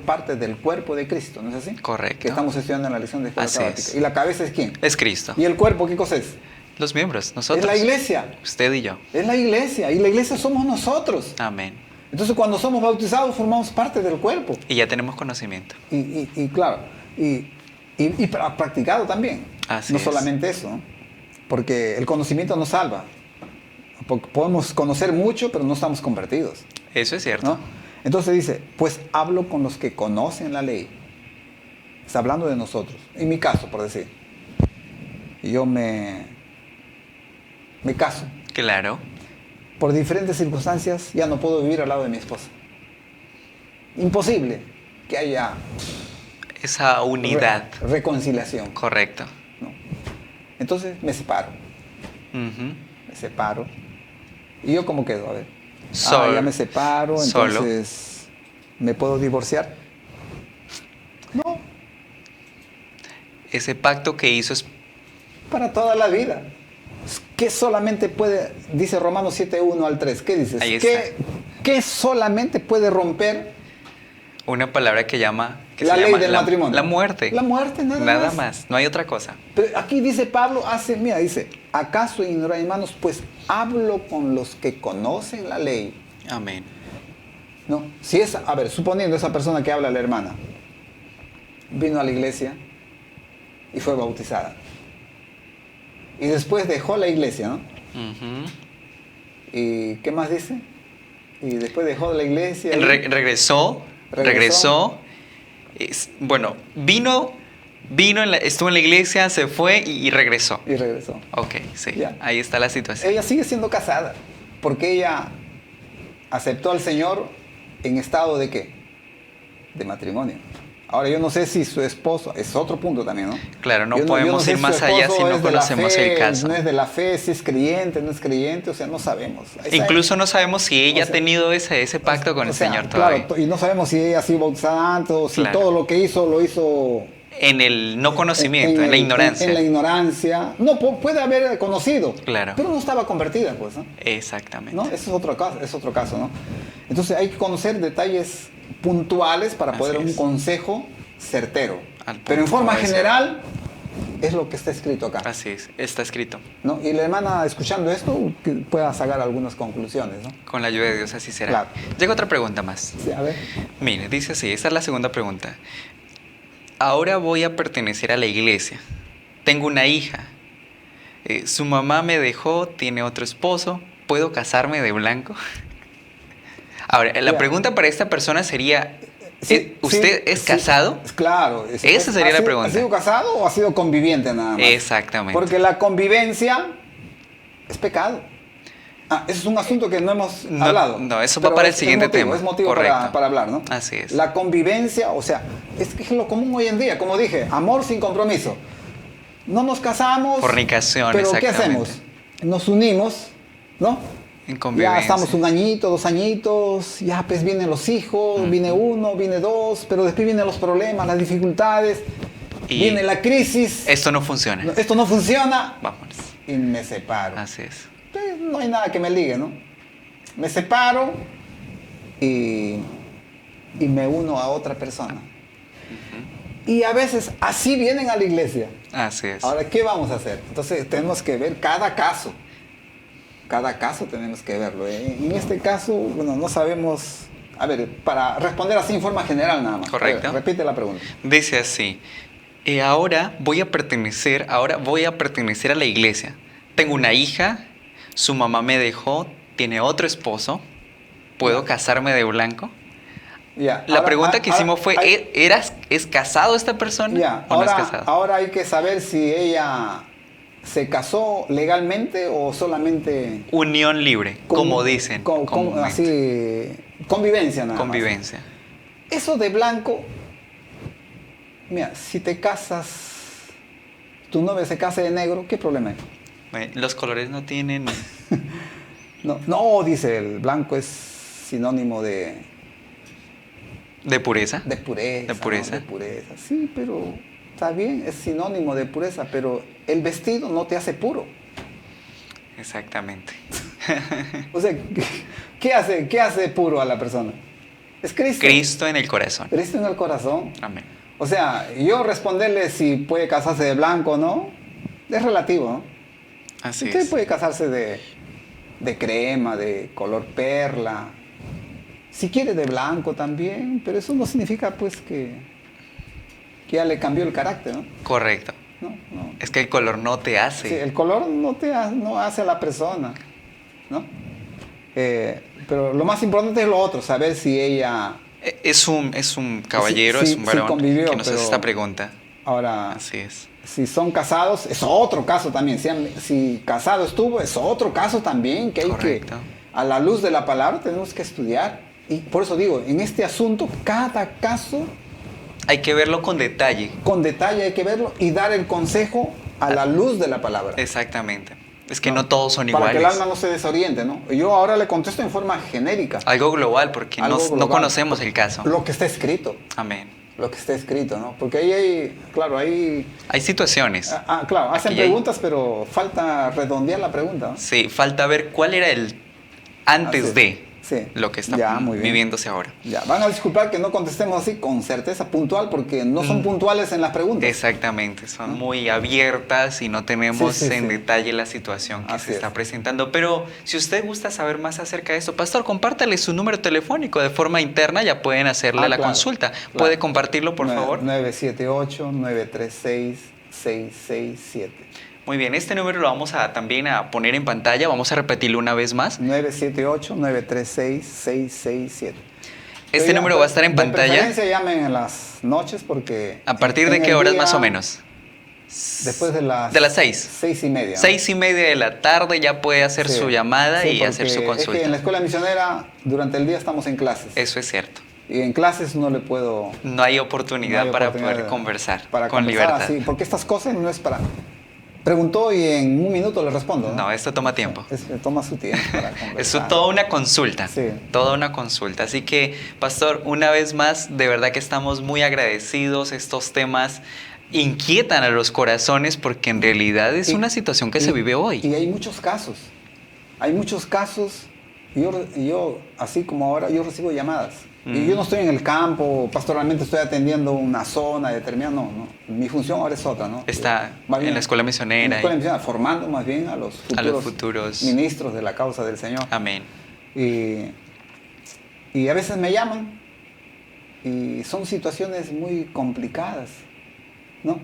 parte del cuerpo de Cristo, ¿no es así?
Correcto.
Que estamos estudiando en la lección de escuela
Así
sabática.
es.
¿Y la cabeza es quién?
Es Cristo.
¿Y el cuerpo qué cosa es?
Los miembros, nosotros.
Es la iglesia.
Usted y yo.
Es la iglesia. Y la iglesia somos nosotros.
Amén.
Entonces, cuando somos bautizados, formamos parte del cuerpo.
Y ya tenemos conocimiento.
Y claro, practicado también.
Así
no
es.
solamente eso, ¿no? Porque el conocimiento nos salva. Porque podemos conocer mucho, pero no estamos convertidos,
Eso es cierto.
¿no? Entonces dice, pues hablo con los que conocen la ley. Está hablando de nosotros. En mi caso, por decir. Yo me caso.
Claro.
Por diferentes circunstancias ya no puedo vivir al lado de mi esposa. Imposible que haya
Esa unidad.
reconciliación,
Correcto.
¿no? Entonces me separo.
Ujú.
Me separo. ¿Y yo cómo quedo? A ver.
Sol-
ya me separo,
solo.
entonces ¿me puedo divorciar? No,
Ese pacto que hizo es
para toda la vida. ¿Qué solamente puede, dice Romanos 7:1 al 3, ¿qué dices?
Ahí
¿Qué solamente puede romper
una palabra que
la
se
ley
llama
del matrimonio?
La muerte.
La muerte, nada más.
más. No hay otra cosa.
Pero aquí dice Pablo, dice, ¿acaso ignoráis, hermanos? Pues hablo con los que conocen la ley.
Amén.
No, suponiendo esa persona que habla, la hermana, vino a la iglesia y fue bautizada. Y después dejó la iglesia, ¿no?
Ujú.
¿Y qué más dice? Y después dejó la iglesia.
Regresó. Bueno, estuvo en la iglesia, se fue y regresó.
Y regresó.
Ok, sí.
Ya.
Ahí está la situación.
Ella sigue siendo casada, porque ella aceptó al Señor en estado de ¿qué? De matrimonio. Ahora, yo no sé si su esposo, es otro punto también, ¿no?
Claro, no
Yo
podemos
sé
ir
si
más
su
allá
esposo
si no
es de la
conocemos
fe,
el caso.
No es de la fe, si es creyente, no es creyente, o sea, no sabemos.
Incluso no sabemos si ella
o sea,
ha tenido ese pacto con
o
el
sea,
Señor todavía.
Claro, y no sabemos si ella ha sido bautizada antes o si
Claro.
todo lo que hizo lo hizo
En el no conocimiento, en la ignorancia.
En la ignorancia. No, puede haber conocido,
Claro.
pero no estaba convertida, pues, ¿no?
Exactamente.
¿No? Ese es otro caso, ¿no? Entonces hay que conocer detalles puntuales para poder dar
Así
un
es.
consejo certero.
Al punto,
Pero en forma
como debe ser.
general es lo que está escrito acá,
Así es, está escrito.
¿no? Y la hermana escuchando esto que pueda sacar algunas conclusiones, ¿no?
Con la ayuda de Dios así será.
Claro.
Llega otra pregunta más.
Sí, a ver.
Mire, dice así, esta es la segunda pregunta. Ahora voy a pertenecer a la iglesia. Tengo una hija. Su mamá me dejó, tiene otro esposo. ¿Puedo casarme de blanco? Ahora, la
Ya.
pregunta para esta persona sería,
Sí,
¿usted
sí,
es
sí,
casado?
Claro.
Esa sería la pregunta.
¿Ha sido casado o ha sido conviviente nada más?
Exactamente.
Porque la convivencia es pecado. Ese es un asunto que no hemos
No,
hablado.
no, eso
Pero
va para el
es
siguiente
motivo,
tema.
Es motivo
Correcto.
para hablar, ¿no?
Así es.
La convivencia, o sea, es que es lo común hoy en día. Como dije, amor sin compromiso. No nos casamos.
Fornicación,
pero ¿qué
exactamente.
hacemos? Nos unimos, ¿no?
En
Ya
convivencia.
estamos 1 añito, 2 añitos, ya pues vienen los hijos, viene 1, viene 2, pero después vienen los problemas, las dificultades,
Y
viene la crisis,
Esto no funciona.
esto no funciona
Vámonos.
y me separo.
Así es.
Pues, no hay nada que me ligue, ¿no? Me separo y me uno a otra persona. Y a veces así vienen a la iglesia.
Así es.
Ahora, ¿qué vamos a hacer? Entonces tenemos que ver cada caso. Cada caso tenemos que verlo. En este caso, bueno, no sabemos... A ver, para responder así en forma general nada más.
Correcto.
A ver, repite la pregunta.
Dice así, ahora voy a pertenecer a la iglesia. Tengo una hija, su mamá me dejó, tiene otro esposo. ¿Puedo casarme de blanco?
Ya,
La
ahora-
pregunta que hicimos fue,
hay-
¿es casado esta persona
ya,
o no es
ahora,
casado?
ahora hay que saber si ella se casó legalmente o solamente...
Unión libre, como dicen. comúnmente.
Así, Convivencia nada más.
Convivencia.
Eso de blanco, mira, si te casas, tu novia se casa de negro, ¿qué problema hay?
Los colores no tienen...
No, no, dice, el blanco es sinónimo de
¿De pureza?
de pureza.
De pureza.
¿No? De pureza. Sí, pero está bien, es sinónimo de pureza, pero el vestido no te hace puro.
Exactamente.
O sea, qué hace puro a la persona? Es Cristo.
Cristo en el corazón.
Cristo en el corazón.
Amén.
O sea, yo responderle si puede casarse de blanco o no, es relativo, ¿no?
Así
Usted
es.
puede casarse de crema, de color perla, si quiere de blanco también, pero eso no significa pues que ya le cambió el carácter, ¿no?
Correcto.
No.
Es que el color no te hace.
Sí, el color no hace a la persona, ¿no? Pero lo más importante es lo otro, saber si ella...
Es un caballero,
Sí,
es un
sí
varón
convivió,
que nos hace
pero-
esta pregunta.
Ahora,
Así es.
si son casados, es otro caso también. Si casado estuvo, es otro caso también que hay
Correcto.
a la luz de la palabra, tenemos que estudiar. Y por eso digo, en este asunto, cada caso,
Hay que verlo con detalle.
con detalle hay que verlo y dar el consejo a la luz de la palabra.
Exactamente. Es que no todos son
Para que
iguales.
el alma no se desoriente, ¿no? Yo ahora le contesto en forma genérica.
Algo global, porque
Algo
no
global.
conocemos el caso.
Lo que está escrito.
Amén.
Lo que está escrito, ¿no? Porque ahí hay, claro, ahí...
Hay situaciones.
claro, hacen
Aquí hay-
preguntas, pero falta redondear la pregunta, ¿no?
Sí, falta ver cuál era el antes
Así es.
de
Sí.
lo que está
Ya, muy bien.
viviéndose ahora.
Ya, van a disculpar que no contestemos así con certeza puntual porque no son puntuales en las preguntas.
Exactamente, son muy abiertas y no tenemos
Sí, sí,
en
sí.
detalle la situación que
Así
se está
es.
presentando. Pero si usted gusta saber más acerca de esto, pastor, compártale su número telefónico de forma interna, ya pueden hacerle la
Claro,
consulta.
claro.
¿Puede compartirlo, por favor?
978-936-667.
Muy bien, este número lo vamos a también a poner en pantalla, vamos a repetirlo una vez más.
978-936-667.
Este número va a estar en
De
pantalla.
preferencia llamen en las noches porque...
¿A partir de
en
qué
el
horas
día,
más o menos?
Después de las...
De las 6.
6:30. ¿no?
6:30 de la tarde ya puede hacer
Sí,
su llamada
sí,
y hacer su
porque
consulta.
Es que en la escuela misionera durante el día estamos en clases.
Eso es cierto.
Y en clases no le puedo...
No hay oportunidad
no hay
para
oportunidad
poder
de-
conversar
para
con
conversar
libertad.
así, porque estas cosas no es para... Preguntó y en un minuto le respondo.
No, esto toma tiempo.
Toma su tiempo para conversar.
Es toda una consulta,
Sí.
toda una consulta. Así que, pastor, una vez más, de verdad que estamos muy agradecidos. Estos temas inquietan a los corazones porque en realidad es
Y-
una situación que se vive hoy.
Y hay muchos casos. Hay muchos casos. Yo, así como ahora, yo recibo llamadas. Y yo no estoy en el campo, pastoralmente estoy atendiendo una zona determinada. No. Mi función ahora es otra, ¿no?
Está
Más bien,
en la escuela misionera.
en la escuela
y-
misionera, formando más bien a los
futuros
ministros de la causa del Señor.
Amén.
Y a veces me llaman y son situaciones muy complicadas, ¿no?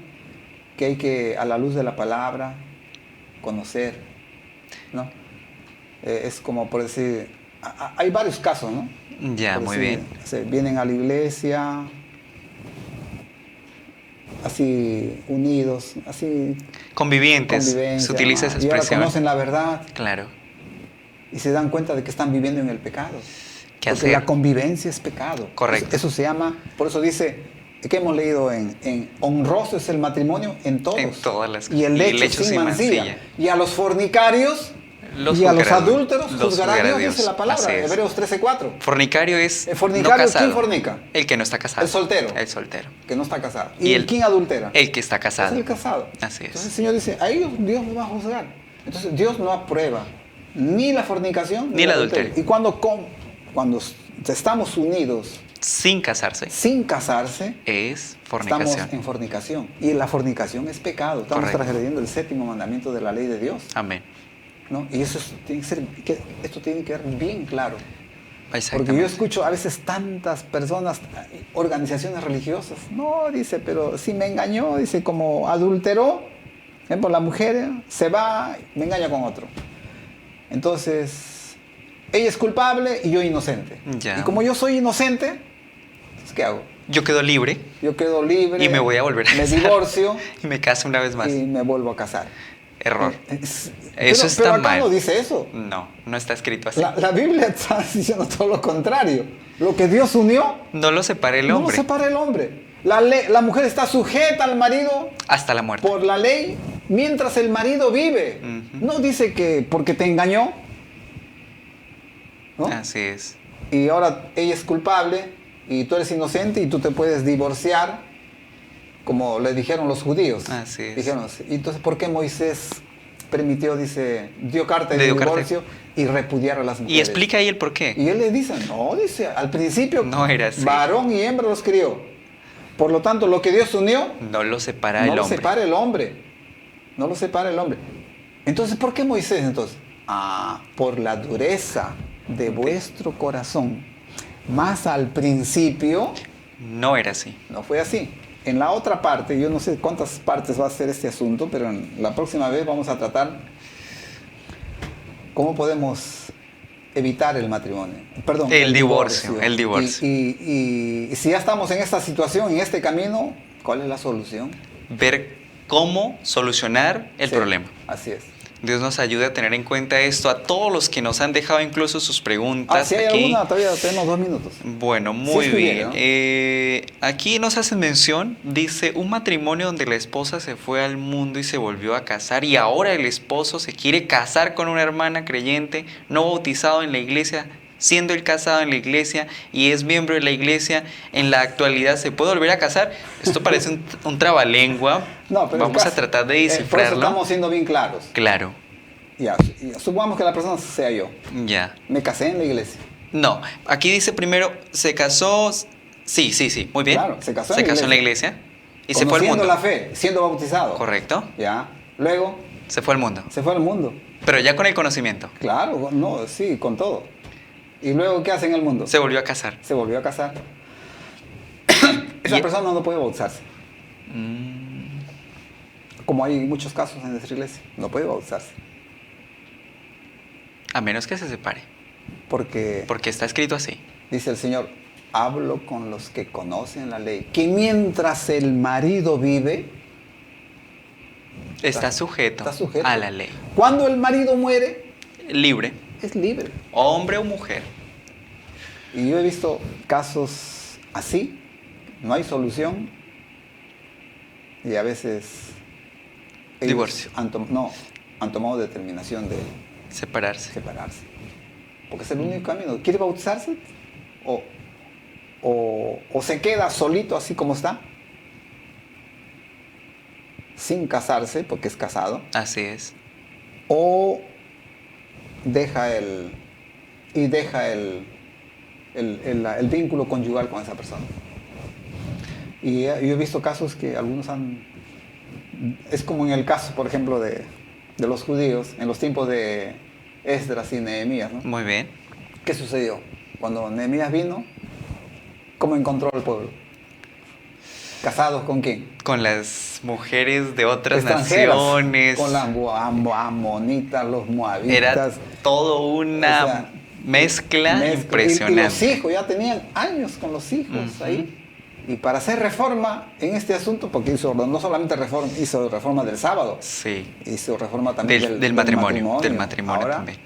Que hay que, a la luz de la palabra, conocer, ¿no? Es como por decir, hay varios casos, ¿no?
Ya,
Por
muy
decir,
bien.
vienen a la iglesia, así unidos, así
Convivientes,
convivencia,
se utiliza esa
y ahora
expresión.
conocen la verdad
Claro.
y se dan cuenta de que están viviendo en el pecado.
¿Qué
Porque
hacer?
la convivencia es pecado.
Correcto.
Eso se llama, por eso dice, que hemos leído en honroso es el matrimonio en todos.
En todas las
Y el lecho sin mancilla. Y a los fornicarios y a los adúlteros juzgará Dios, dice la palabra,
Así es.
Hebreos 13:4.
Fornicario es
El fornicario,
no casado.
¿quién fornica?
El que no está casado.
El soltero.
El soltero.
Que no está casado.
Y
¿Y
el-
quién adultera?
El que está casado.
Es el casado.
Así es.
Entonces el Señor dice, a ellos Dios los va a juzgar. Entonces Dios no aprueba ni la fornicación
Ni el adulterio.
Y cuando estamos unidos
Sin casarse.
sin casarse,
Es
estamos
fornicación.
en fornicación. Y la fornicación es pecado. Estamos
Correcto.
transgrediendo el séptimo mandamiento de la ley de Dios.
Amén.
¿No? Y eso tiene que ser, esto tiene que quedar bien claro. Porque
Exactamente.
yo escucho a veces tantas personas, organizaciones religiosas, no, dice, pero si me engañó, dice, como adulteró, por la mujer, se va, me engaña con otro. Entonces, ella es culpable y yo inocente.
Ya.
Y como yo soy inocente, entonces, ¿qué hago?
Yo quedo libre
Yo quedo libre.
y me voy a volver a
me
casar.
divorcio
Y me caso una vez más.
y me vuelvo a casar.
Error.
Pero
está
acá
mal.
no dice eso.
No, no está escrito así.
La Biblia está diciendo todo lo contrario. Lo que Dios unió,
No lo separa el
no lo
hombre
separa el hombre. La mujer está sujeta al marido
hasta la muerte.
por la ley mientras el marido vive.
Ujú.
No dice que porque te engañó, ¿no?
Así es.
Y ahora ella es culpable y tú eres inocente y tú te puedes divorciar, como le dijeron los judíos.
Así es.
Dijeron, ¿y entonces por qué Moisés permitió, dio carta de
Dio carta.
divorcio y repudiar a las mujeres?
Y explica ahí el por qué.
Y él le dice, no, dice, al principio
No era así.
varón y hembra los crió. Por lo tanto, lo que Dios unió,
No lo separa
no
el
lo
hombre.
separa el hombre. No lo separa el hombre. Entonces, ¿por qué Moisés entonces? Por la dureza de vuestro corazón. Más al principio,
No era así.
no fue así. En la otra parte, yo no sé cuántas partes va a ser este asunto, pero en la próxima vez vamos a tratar cómo podemos evitar el matrimonio. Perdón,
El divorcio.
Y si ya estamos en esta situación, en este camino, ¿cuál es la solución?
Ver cómo solucionar el
Sí,
problema.
Así es.
Dios nos ayude a tener en cuenta esto, a todos los que nos han dejado incluso sus preguntas
Si hay
aquí.
alguna, todavía tenemos 2 minutos.
Bueno, muy
Sí,
bien.
¿no?
Aquí nos hacen mención, dice, un matrimonio donde la esposa se fue al mundo y se volvió a casar y ahora el esposo se quiere casar con una hermana creyente, no bautizado en la iglesia, siendo él casado en la iglesia y es miembro de la iglesia, en la actualidad se puede volver a casar. Esto parece un trabalengua.
No, pero
Vamos a tratar de
por eso
descifrarlo.
estamos siendo bien claros.
Claro,
Ya, supongamos que la persona sea yo.
ya.
Me casé en la iglesia.
No, aquí dice primero, se casó, sí, muy bien.
Claro, se casó
en la iglesia y se fue al mundo.
Conociendo la fe, siendo bautizado.
Correcto,
Ya. Luego
se fue al mundo.
se fue al mundo.
Pero ya con el conocimiento,
Claro, no, sí, con todo. ¿Y luego qué hace en el mundo?
se volvió a casar.
Se volvió a casar. Esa
Y-
persona no puede bautizarse.
Mm,
Como hay muchos casos en nuestra iglesia. No puede bautizarse.
a menos que se separe,
Porque
porque está escrito así.
dice el Señor, hablo con los que conocen la ley. Que mientras el marido vive,
Está sujeto,
está sujeto.
a la ley.
Cuando el marido muere,
Libre,
es libre.
hombre o mujer.
Y yo he visto casos así, no hay solución. Y a veces ellos
Divorcio.
han tomado determinación de
Separarse.
separarse. Porque es el único camino. ¿Quiere bautizarse? O se queda solito así como está, sin casarse, porque es casado,
Así es.
o deja el vínculo conyugal con esa persona. Y yo he visto casos que algunos es como en el caso, por ejemplo, de los judíos, en los tiempos de Esdras y Nehemías, ¿no?
Muy bien.
¿Qué sucedió? Cuando Nehemías vino, ¿cómo encontró al pueblo? ¿Casados con quién?
Con las mujeres de otras
Extranjeras,
naciones.
con las amonitas, los moabitas.
Era todo una
O sea,
mezcla impresionante.
Y los hijos, ya tenían años con los hijos
Ujú.
ahí. Y para hacer reforma en este asunto, porque no solamente hizo reforma del sábado,
Sí.
hizo reforma también
Del matrimonio. Del matrimonio
Ahora,
también.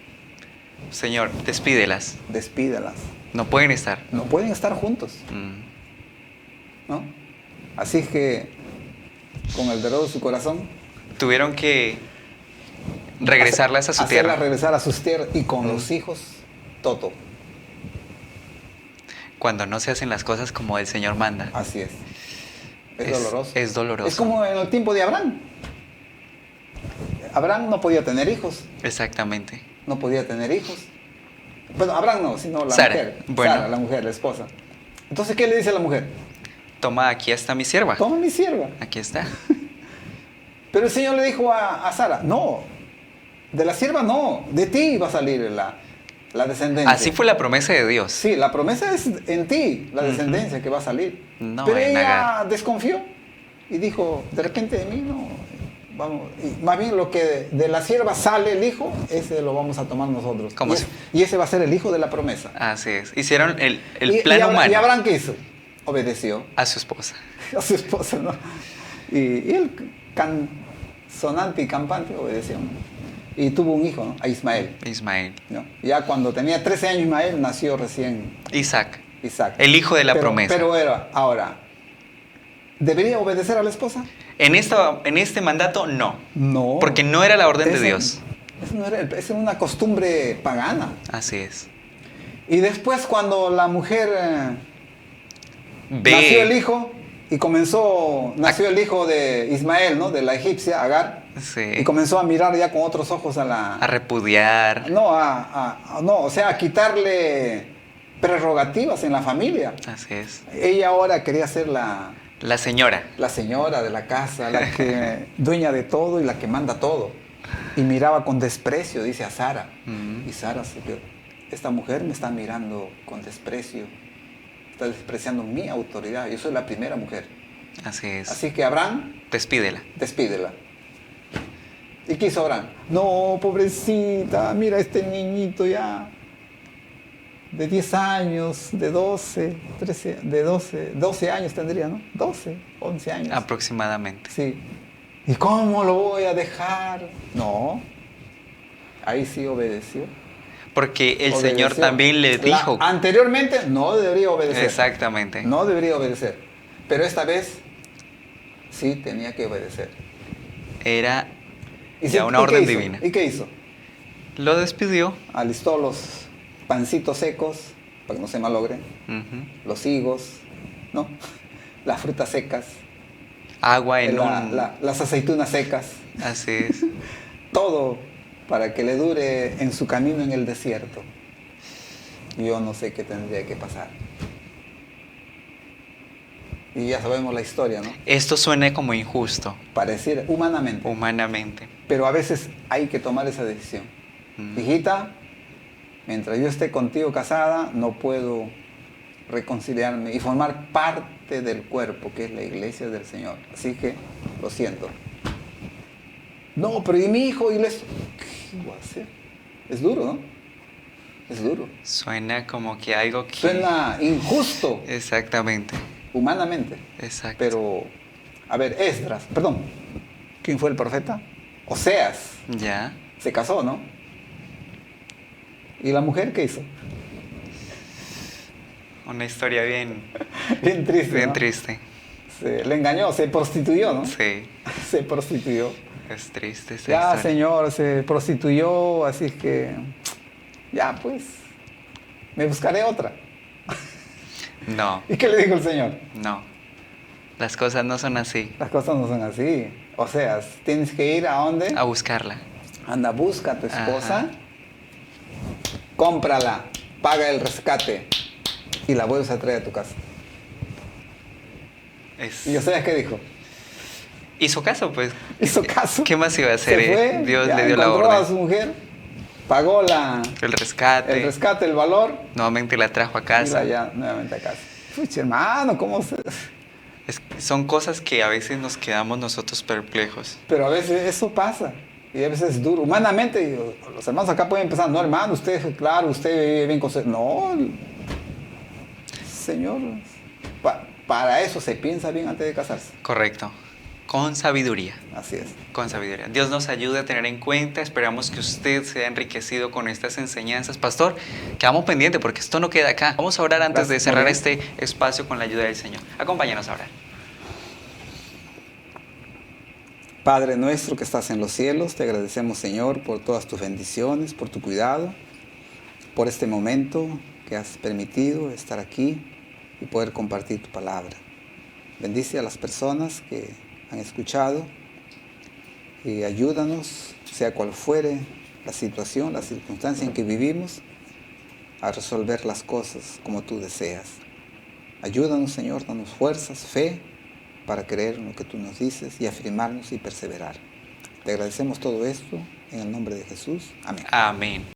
Señor, despídelas.
despídelas.
No pueden estar.
No pueden estar juntos,
Mm.
¿no? Así es que, con el dolor de su corazón,
Tuvieron que regresarlas a su
hacerlas
tierra.
regresar a sus tierras y con los hijos, todo.
Cuando no se hacen las cosas como el Señor manda.
Así es. Es doloroso.
Es doloroso.
Es como en el tiempo de Abraham. Abraham no podía tener hijos.
Exactamente.
No podía tener hijos. Bueno, Abraham no, sino la
Sara,
mujer.
bueno.
Sara, la mujer, la esposa. Entonces, ¿qué le dice a la mujer?
Toma, aquí está mi sierva.
Toma mi sierva.
Aquí está.
Pero el Señor le dijo a Sara, no, de la sierva no, de ti va a salir la descendencia.
Así fue la promesa de Dios.
Sí, la promesa es en ti, la
Ujú.
descendencia que va a salir.
No
Pero
en
ella
Agar.
desconfió y dijo, de repente de mí no, vamos, y más bien lo que de la sierva sale el hijo, ese lo vamos a tomar nosotros.
¿Cómo
Y,
si-
y ese va a ser el hijo de la promesa.
Así es. Hicieron el
Y-
plan
y
humano
¿Y Abraham qué hizo? Obedeció
a su esposa.
a su esposa, ¿no? Y él sonante y campante, obedeció. Y tuvo un hijo, ¿no? A Ismael.
Ismael.
¿No? Ya cuando tenía 13 años Ismael, nació recién
Isaac.
Isaac.
El hijo de la promesa.
Pero ahora, ¿debería obedecer a la esposa?
En este mandato, no.
No.
Porque no era la orden de Dios.
Eso no era, esa era una costumbre pagana.
Así es.
Y después cuando la mujer nació el hijo y nació el hijo de Ismael, ¿no? De la egipcia, Agar.
Sí.
Y comenzó a mirar ya con otros ojos
a repudiar.
No, o sea, a quitarle prerrogativas en la familia.
Así es.
Ella ahora quería ser la
señora.
La señora de la casa, la que dueña de todo y la que manda todo. Y miraba con desprecio, dice a Sara. Y Sara se quedó, esta mujer me está mirando con desprecio, está despreciando mi autoridad, yo soy la primera mujer.
Así es.
Así que Abraham,
despídela.
¿Y qué hizo Abraham? No, pobrecita, mira este niñito ya, de 10 años, de 12, 13, de 12 años tendría, ¿no? 12, 11 años.
Aproximadamente.
Sí. ¿Y cómo lo voy a dejar? No. Ahí sí obedeció.
Porque el Señor también le dijo.
Anteriormente no debería obedecer.
Exactamente.
No debería obedecer. Pero esta vez sí tenía que obedecer.
Era ya una orden divina.
¿Y qué hizo?
Lo despidió.
Alistó los pancitos secos para que no se malogren. Los higos, ¿no? Las frutas secas.
Agua
las aceitunas secas.
Así es.
Todo para que le dure en su camino en el desierto. Yo no sé qué tendría que pasar. Y ya sabemos la historia, ¿no?
Esto suena como injusto.
Pareciera, humanamente.
Humanamente.
Pero a veces hay que tomar esa decisión. Hijita, mientras yo esté contigo casada, no puedo reconciliarme y formar parte del cuerpo, que es la iglesia del Señor. Así que, lo siento. No, pero ¿y mi hijo? ¿Qué voy a hacer? Es duro, ¿no? Es duro.
Suena como que algo que...
Suena injusto.
Exactamente.
Humanamente.
Exacto.
Pero, a ver, ¿quién fue el profeta? Oseas.
Ya.
Se casó, ¿no? ¿Y la mujer qué hizo?
Una historia bien
triste.
Bien
¿no?
triste.
Le engañó, se prostituyó, ¿no?
Sí.
Se prostituyó.
Es triste esa
ya,
historia.
Señor, se prostituyó, así que... Ya, pues, me buscaré otra.
No.
¿Y qué le dijo el Señor?
No. Las cosas no son así.
Las cosas no son así. O sea, tienes que ir ¿a dónde?
A buscarla.
Anda, busca a tu esposa,
Ajá.
cómprala, paga el rescate y la vuelves a traer a tu casa. ¿Y Oseas qué dijo?
Hizo caso, pues.
Hizo caso.
¿Qué más iba a hacer?
Se fue,
Dios
ya
le dio la
encontró
orden.
a su mujer, pagó
el rescate.
el valor.
Nuevamente la trajo a casa.
Y ya nuevamente a casa. Pucha, hermano, ¿cómo se...?
Son cosas que a veces nos quedamos nosotros perplejos.
Pero a veces eso pasa. Y a veces es duro. Humanamente, los hermanos acá pueden pensar, no, hermano, usted, claro, usted vive bien con... No, Señor, para eso se piensa bien antes de casarse.
Correcto. Con sabiduría.
Así es.
Con sabiduría. Dios nos ayude a tener en cuenta. Esperamos que usted sea enriquecido con estas enseñanzas. Pastor, quedamos pendientes porque esto no queda acá. Vamos a orar antes de cerrar este espacio con la ayuda del Señor. Acompáñanos a orar.
Padre nuestro que estás en los cielos, te agradecemos, Señor, por todas tus bendiciones, por tu cuidado, por este momento que has permitido estar aquí y poder compartir tu palabra. Bendice a las personas que han escuchado y ayúdanos, sea cual fuere la situación, la circunstancia en que vivimos, a resolver las cosas como tú deseas. Ayúdanos, Señor, danos fuerzas, fe, para creer en lo que tú nos dices y afirmarnos y perseverar. Te agradecemos todo esto en el nombre de Jesús. Amén.
Amén.